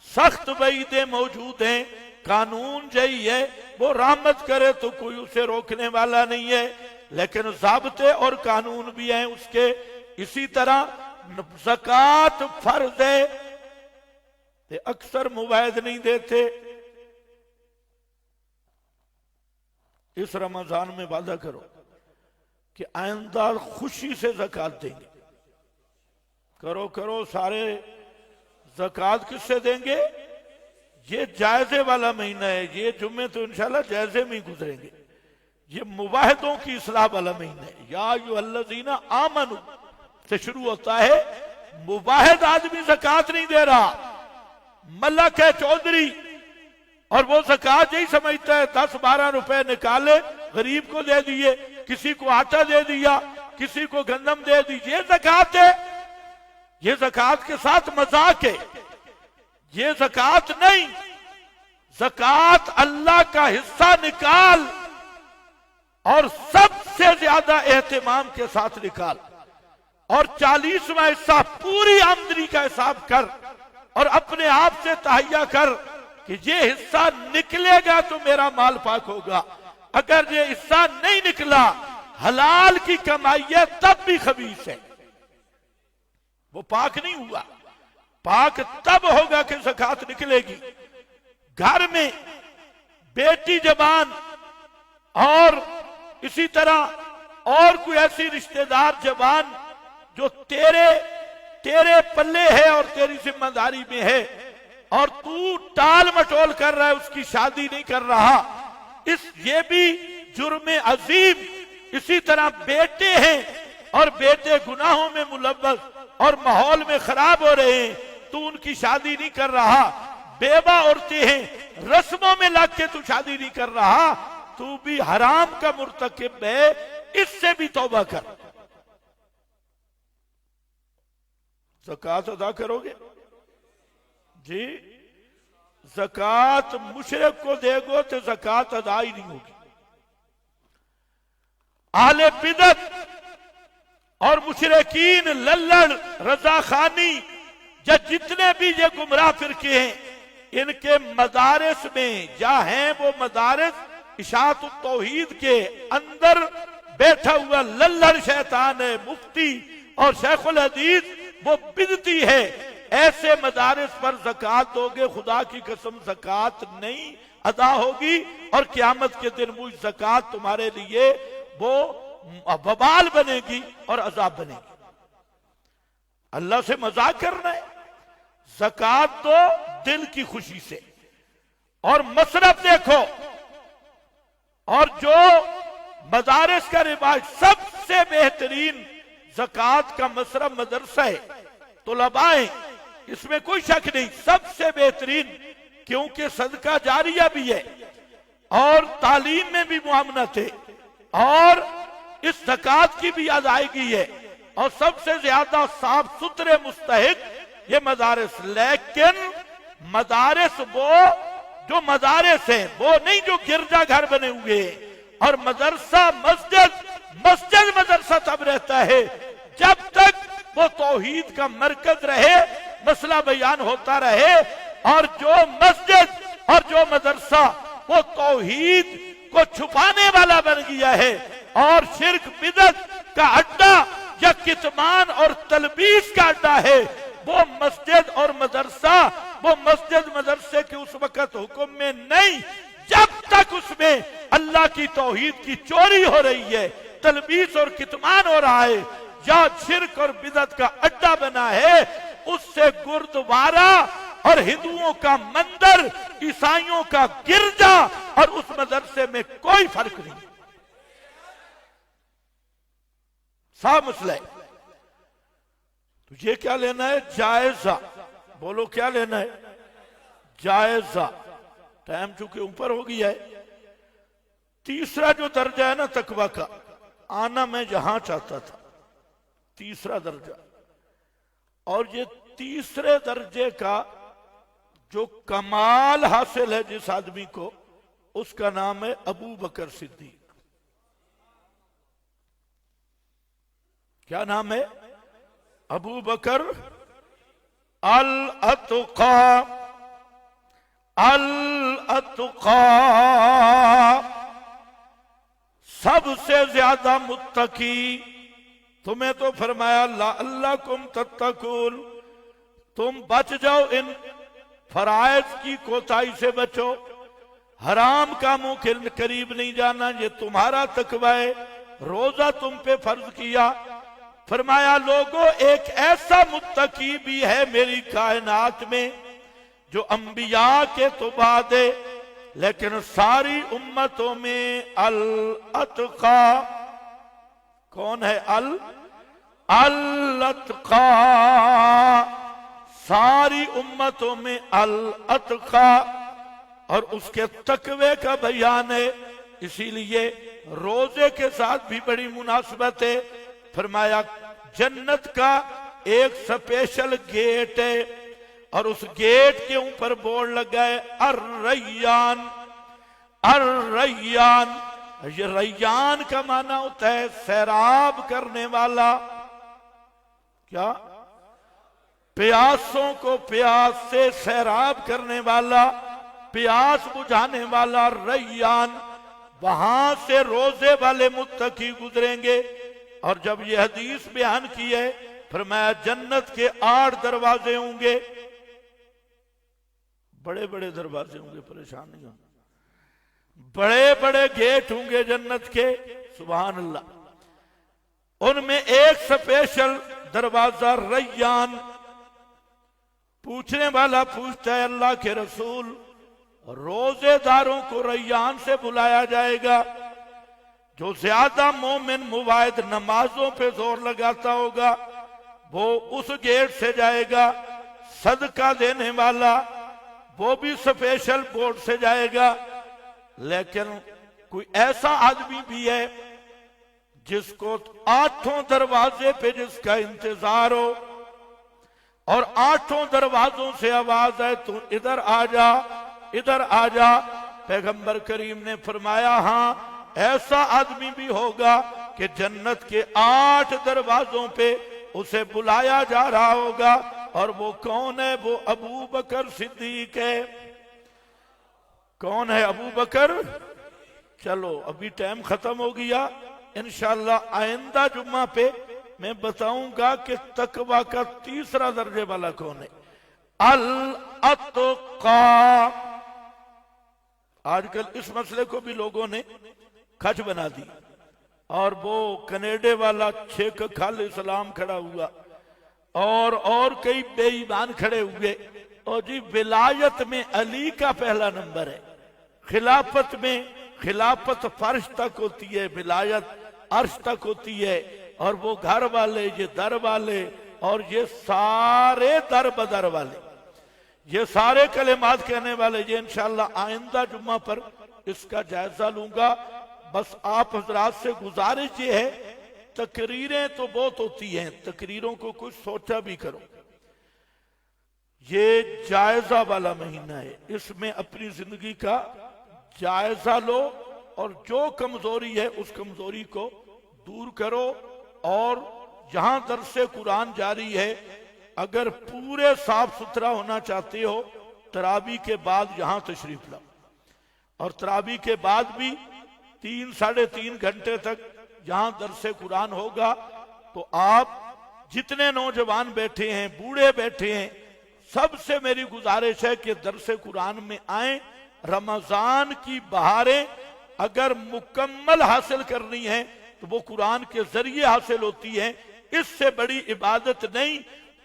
سخت وعیدیں موجود ہیں، قانون یہی ہے، وہ رحمت کرے تو کوئی اسے روکنے والا نہیں ہے، لیکن ضابطے اور قانون بھی ہیں اس کے۔ اسی طرح زکوٰۃ فرض ہے، اکثر مواعظ نہیں دیتے۔ اس رمضان میں وعدہ کرو کہ آئندہ خوشی سے زکوٰۃ دیں گے، کرو سارے۔ زکوٰۃ کس سے دیں گے؟ یہ جائزے والا مہینہ ہے، یہ جمعے تو انشاءاللہ جائزے میں ہی گزریں گے، یہ مواہدوں کی اصلاح والا مہینہ ہے۔ یا ایھا الذین آمنوا سے شروع ہوتا ہے، مواہد آدمی زکوٰۃ نہیں دے رہا، ملک ہے چودھری، اور وہ زکوٰۃ یہی سمجھتا ہے 10-12 روپے نکالے، غریب کو دے دیے، کسی کو آٹا دے دیا، کسی کو گندم دے دی، یہ زکوٰۃ ہے۔ یہ زکوٰۃ کے ساتھ مذاق ہے، یہ زکوٰۃ نہیں۔ زکوٰۃ اللہ کا حصہ نکال، اور سب سے زیادہ اہتمام کے ساتھ نکال، اور 40واں حصہ پوری آمدنی کا حساب کر، اور اپنے آپ سے تہیہ کر کہ یہ حصہ نکلے گا تو میرا مال پاک ہوگا، اگر یہ حصہ نہیں نکلا، حلال کی کمائی ہے تب بھی خبیث ہے، وہ پاک نہیں ہوا۔ پاک تب ہوگا کہ زکوٰۃ نکلے گی۔ گھر میں بیٹی جوان، اور اسی طرح اور کوئی ایسی رشتہ دار جوان جو تیرے پلے ہے اور تیری ذمہ داری میں ہے، اور تو ٹال مٹول کر رہا ہے، اس کی شادی نہیں کر رہا، یہ بھی جرم عظیم۔ اسی طرح بیٹے ہیں اور بیٹے گناہوں میں ملوث اور ماحول میں خراب ہو رہے ہیں، تو ان کی شادی نہیں کر رہا۔ بیوہ عورتیں ہیں، رسموں میں لگ کے تو شادی نہیں کر رہا، تو بھی حرام کا مرتکب ہے، اس سے بھی توبہ کر۔ زکوٰۃ ادا کرو گے جی؟ زکوٰۃ مشرک کو دے گو تو زکوٰۃ ادا ہی نہیں ہوگی۔ اہل بدعت اور مشرکین، للڑ، رضا خانی، یا جتنے بھی یہ گمراہ فرقے ہیں، ان کے مدارس میں یا ہیں وہ مدارس اشاعت التوحید کے اندر بیٹھا ہوا للڑ شیطان ہے، مفتی اور شیخ الحدیث وہ بدعتی ہے۔ ایسے مدارس پر زکوٰۃ دو گے، خدا کی قسم زکوٰۃ نہیں ادا ہوگی، اور قیامت کے دن وہ زکوٰۃ تمہارے لیے وہ وبال بنے گی اور عذاب بنے گی۔ اللہ سے مذاق کرنا ہے؟ زکوٰۃ دو دل کی خوشی سے، اور مصرف دیکھو۔ اور جو مدارس کا رواج، سب سے بہترین زکوٰۃ کا مصرف مدرسہ ہے، طلباء ہیں، اس میں کوئی شک نہیں، سب سے بہترین، کیونکہ صدقہ جاریہ بھی ہے۔ اور تعلیم میں بھی معاونت ہے اور اس زکوٰۃ کی بھی ادائیگی ہے اور سب سے زیادہ صاف ستھرے مستحق یہ مدارس. لیکن مدارس وہ جو مدارس ہیں وہ نہیں جو گرجا گھر بنے ہوئے ہیں. اور مدرسہ مسجد مدرسہ تب رہتا ہے جب تک وہ توحید کا مرکز رہے, مسئلہ بیان ہوتا رہے. اور جو مسجد اور جو مدرسہ وہ توحید کو چھپانے والا بن گیا ہے اور شرک بدعت کا اڈا یا کتمان اور تلبیس کا اڈا ہے, وہ مسجد اور مدرسہ وہ مسجد مدرسے کے اس وقت حکم میں نہیں جب تک اس میں اللہ کی توحید کی چوری ہو رہی ہے, تلبیس اور کتمان ہو رہا ہے یا شرک اور بدعت کا اڈا بنا ہے. اس سے گردوارہ اور ہندوؤں کا مندر, عیسائیوں کا گرجا اور اس مدرسے میں کوئی فرق نہیں. صاف مسئلہ ہے. تو یہ کیا لینا ہے؟ جائزہ. بولو کیا لینا ہے؟ جائزہ. ٹائم چونکہ اوپر ہو گیا ہے. تیسرا جو درجہ ہے نا تقویٰ کا, آنا میں جہاں چاہتا تھا, تیسرا درجہ. اور یہ تیسرے درجے کا جو کمال حاصل ہے جس آدمی کو, اس کا نام ہے ابو بکر صدیق. کیا نام ہے؟ ابو بکر الاتقا. الاتقا سب سے زیادہ متقی. تمہیں تو فرمایا لعلکم تتقون, تم بچ جاؤ, ان فرائض کی کوتاہی سے بچو, حرام کاموں کے قریب نہیں جانا, یہ تمہارا تقویٰ ہے. روزہ تم پہ فرض کیا, فرمایا لوگوں ایک ایسا متقی بھی ہے میری کائنات میں جو انبیاء کے تو بعد ہے لیکن ساری امتوں میں الاتقا. کون ہے؟ الاتقا. ساری امتوں میں الاتقا, اور اس کے تقوی کا بیان ہے. اسی لیے روزے کے ساتھ بھی بڑی مناسبت ہے. فرمایا جنت کا ایک سپیشل گیٹ ہے اور اس گیٹ کے اوپر بورڈ لگا ہے الریان. الریان, یہ ریان کا معنی ہوتا ہے سیراب کرنے والا. کیا؟ پیاسوں کو پیاس سے سیراب کرنے والا, پیاس بجھانے والا ریان. وہاں سے روزے والے متقی گزریں گے. اور جب یہ حدیث بیان کی ہے فرمایا جنت کے 8 دروازے ہوں گے, بڑے بڑے دروازے ہوں گے, پریشان نہیں ہونا, بڑے بڑے گیٹ ہوں گے جنت کے. سبحان اللہ. ان میں ایک سپیشل دروازہ ریان. پوچھنے والا پوچھتا ہے اللہ کے رسول, روزے داروں کو ریان سے بلایا جائے گا؟ جو زیادہ مومن مواعد نمازوں پہ زور لگاتا ہوگا وہ اس گیٹ سے جائے گا. صدقہ دینے والا وہ بھی سپیشل بورڈ سے جائے گا. لیکن کوئی ایسا آدمی بھی ہے جس کو 8 دروازے پہ جس کا انتظار ہو اور 8 دروازوں سے آواز ہے تو ادھر آ جا, ادھر آ جا. پیغمبر کریم نے فرمایا ہاں ایسا آدمی بھی ہوگا کہ جنت کے 8 دروازوں پہ اسے بلایا جا رہا ہوگا. اور وہ کون ہے؟ وہ ابو بکر صدیق ہے. کون ہے؟ ابو بکر. چلو ابھی ٹائم ختم ہو گیا, انشاءاللہ آئندہ جمعہ پہ میں بتاؤں گا کہ تقویٰ کا تیسرا درجے والا کون ہے. الاتقا. آج کل اس مسئلے کو بھی لوگوں نے کھچ بنا دی, اور وہ کینیڈے والا شیخ خال اسلام کھڑا ہوا اور کئی بے ایمان کھڑے ہوئے. اور جی ولایت میں علی کا پہلا نمبر ہے, خلافت میں خلافت فرش تک ہوتی ہے, ولایت عرش تک ہوتی ہے. اور وہ گھر والے, یہ در والے, اور یہ سارے در بدر والے, یہ سارے کلمات کہنے والے, یہ انشاءاللہ آئندہ جمعہ پر اس کا جائزہ لوں گا. بس آپ حضرات سے گزارش یہ ہے، تقریریں تو بہت ہوتی ہیں، تقریروں کو کچھ سوچا بھی کرو. یہ جائزہ والا مہینہ ہے، اس میں اپنی زندگی کا جائزہ لو اور جو کمزوری ہے اس کمزوری کو دور کرو. اور جہاں درس قرآن جاری ہے، اگر پورے صاف ستھرا ہونا چاہتے ہو تراویح کے بعد یہاں تشریف لاؤ، اور تراویح کے بعد بھی 3-3.5 گھنٹے تک یہاں درس قرآن ہوگا. تو آپ جتنے نوجوان بیٹھے ہیں، بوڑھے بیٹھے ہیں، سب سے میری گزارش ہے کہ درس قرآن میں آئیں. رمضان کی بہاریں اگر مکمل حاصل کرنی ہے تو وہ قرآن کے ذریعے حاصل ہوتی ہے. اس سے بڑی عبادت نہیں.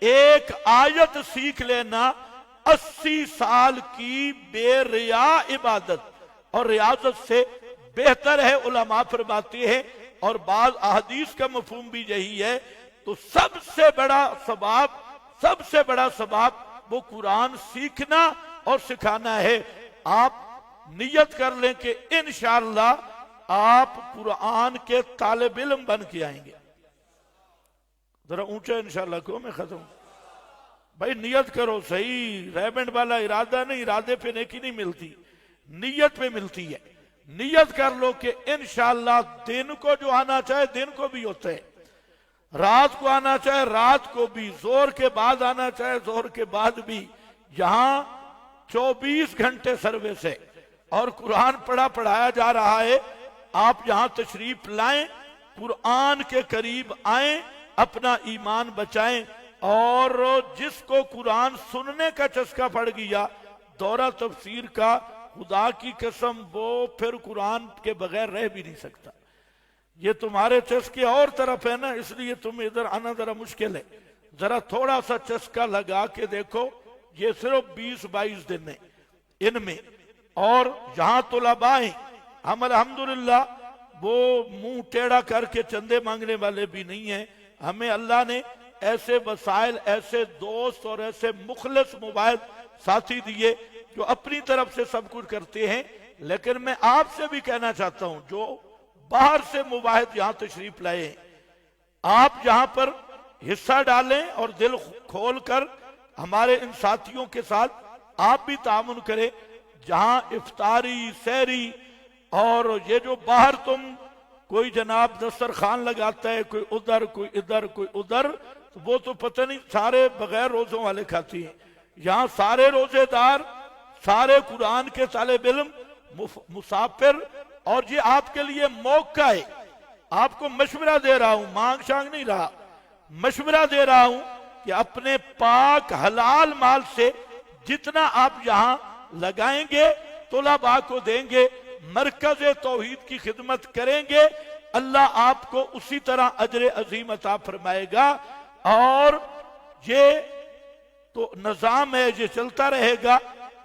ایک آیت سیکھ لینا 80 سال کی بے ریا عبادت اور ریاضت سے بہتر ہے، علماء فرماتے ہیں. اور بعض احادیث کا مفہوم بھی یہی ہے. تو سب سے بڑا ثواب وہ قرآن سیکھنا اور سکھانا ہے. آپ نیت کر لیں کہ انشاءاللہ آپ قرآن کے طالب علم بن کے آئیں گے. ذرا اونچا انشاءاللہ کو میں ختم. بھائی نیت کرو صحیح، ریبنڈ والا ارادہ نہیں، ارادے پہ نیکی نہیں ملتی، نیت پہ ملتی ہے. نیت کر لو کہ انشاءاللہ دن کو جو آنا چاہے دن کو بھی ہوتا ہے، رات کو آنا چاہے رات کو بھی، زور کے بعد آنا چاہے زور کے بعد بھی. یہاں 24 گھنٹے سروس ہے اور قرآن پڑھایا جا رہا ہے. آپ یہاں تشریف لائیں، قرآن کے قریب آئیں، اپنا ایمان بچائیں. اور جس کو قرآن سننے کا چسکا پڑ گیا دورہ تفسیر کا، خدا کی قسم وہ پھر قرآن کے بغیر رہ بھی نہیں سکتا. یہ تمہارے چسکے اور طرف ہے نا، اس لیے تم ادھر آنا ذرا مشکل ہے. ذرا تھوڑا سا چسکا لگا کے دیکھو. یہ صرف 20-22 دن ہیں ان میں. اور یہاں طلباء ہیں، ہم الحمدللہ وہ منہ ٹیڑھا کر کے چندے مانگنے والے بھی نہیں ہیں. ہمیں اللہ نے ایسے وسائل، ایسے دوست اور ایسے مخلص مباحث ساتھی دیے جو اپنی طرف سے سب کچھ کرتے ہیں. لیکن میں آپ سے بھی کہنا چاہتا ہوں جو باہر سے مباحث یہاں تشریف لائے ہیں، آپ یہاں پر حصہ ڈالیں اور دل کھول کر ہمارے ان ساتھیوں کے ساتھ آپ بھی تعاون کریں. جہاں افطاری، سحری اور یہ جو باہر تم کوئی جناب دسترخوان لگاتا ہے، کوئی ادھر کوئی ادھر کوئی ادھر، وہ تو پتہ نہیں سارے بغیر روزوں والے کھاتی ہیں. یہاں سارے روزے دار، سارے قرآن کے طالب علم، مسافر. اور یہ آپ کے لیے موقع ہے. آپ کو مشورہ دے رہا ہوں، مانگ شانگ نہیں رہا، مشورہ دے رہا ہوں کہ اپنے پاک حلال مال سے جتنا آپ یہاں لگائیں گے طلباء کو دیں گے، مرکز توحید کی خدمت کریں گے، اللہ آپ کو اسی طرح اجر عظیم عطا فرمائے گا. اور یہ تو نظام ہے، یہ چلتا رہے گا.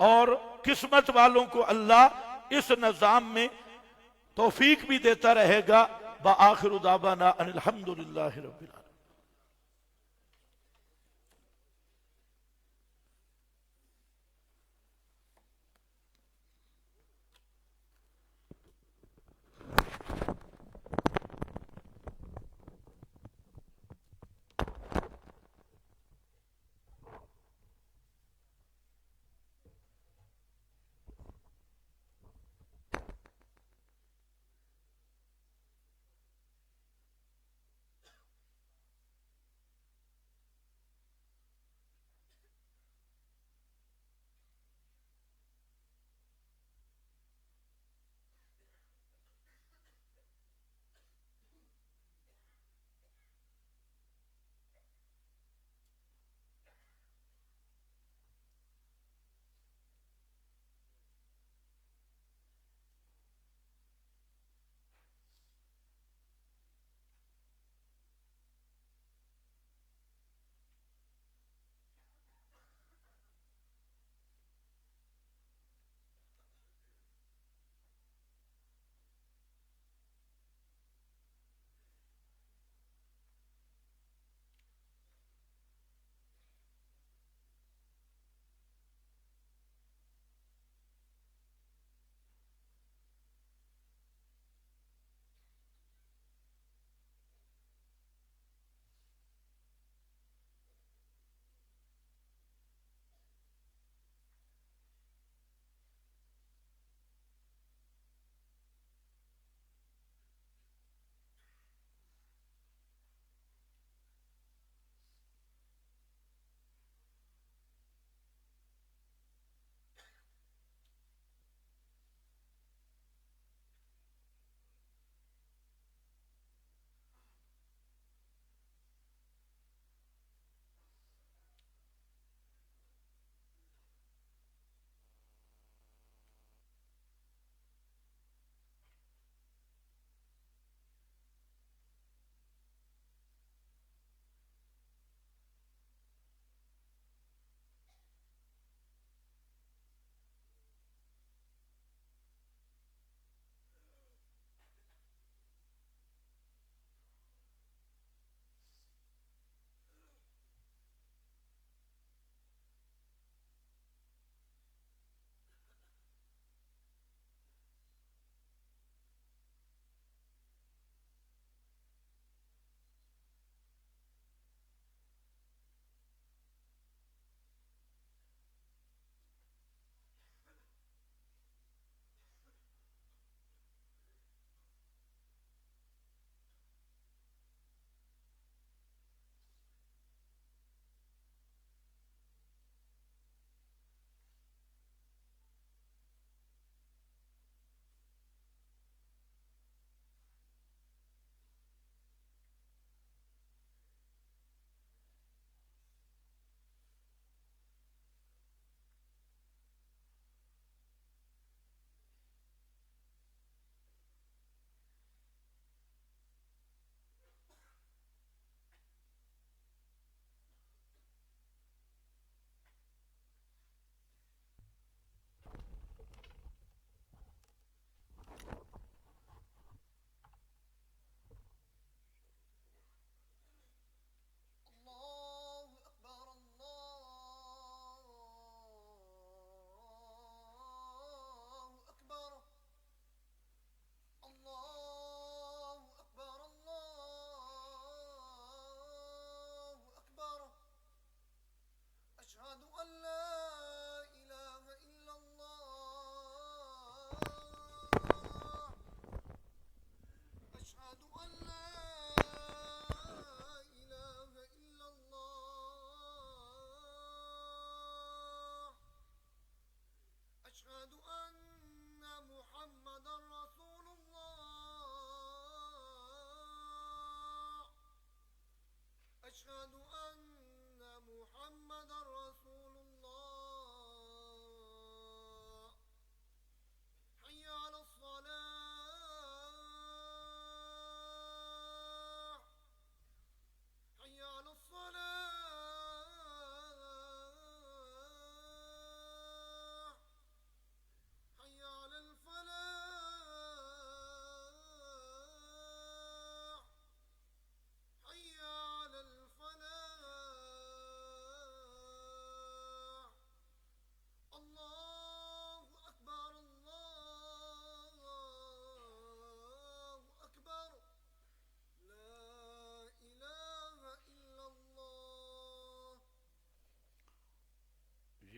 اور قسمت والوں کو اللہ اس نظام میں توفیق بھی دیتا رہے گا. وآخر دعوانا ان الحمدللہ رب العالمین.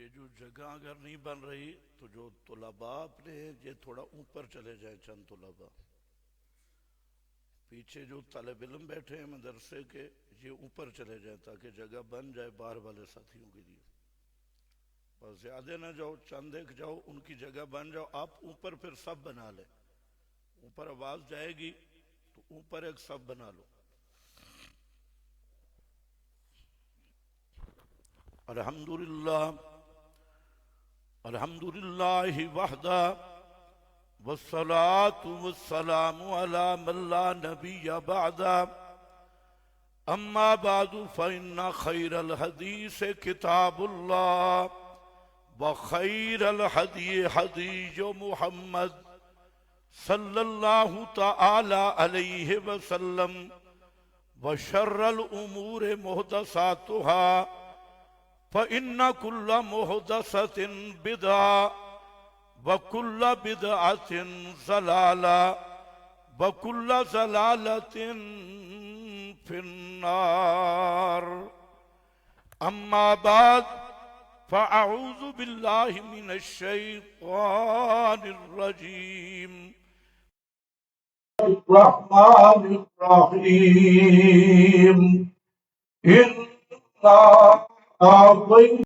یہ جو جگہ اگر نہیں بن رہی تو جو طلباء اپنے ہیں یہ تھوڑا اوپر چلے جائیں، چند طلباء پیچھے جو طالب علم بیٹھے ہیں مدرسے کے یہ اوپر چلے جائیں تاکہ جگہ بن جائے باہر والے ساتھیوں کے لیے. بس زیادہ نہ جاؤ، چند ایک جاؤ، ان کی جگہ بن جاؤ. آپ اوپر پھر سب بنا لیں، اوپر آواز جائے گی تو اوپر ایک سب بنا لو. الحمدللہ الحمدللہ وحدہ والصلاة والسلام على من لا نبی بعدہ. اما بعد فإن خیر الحدیث کتاب اللہ وخیر الحدی حدی محمد صلی اللہ تعالی علیہ وسلم وشر الامور محدثاتها فإن كل محدثة بدعة وكل بدعة ضلالة وكل ضلالة في النار. أما بعد فأعوذ بالله من الشيطان الرجيم. الرحمن الرحيم. إنا أعطينا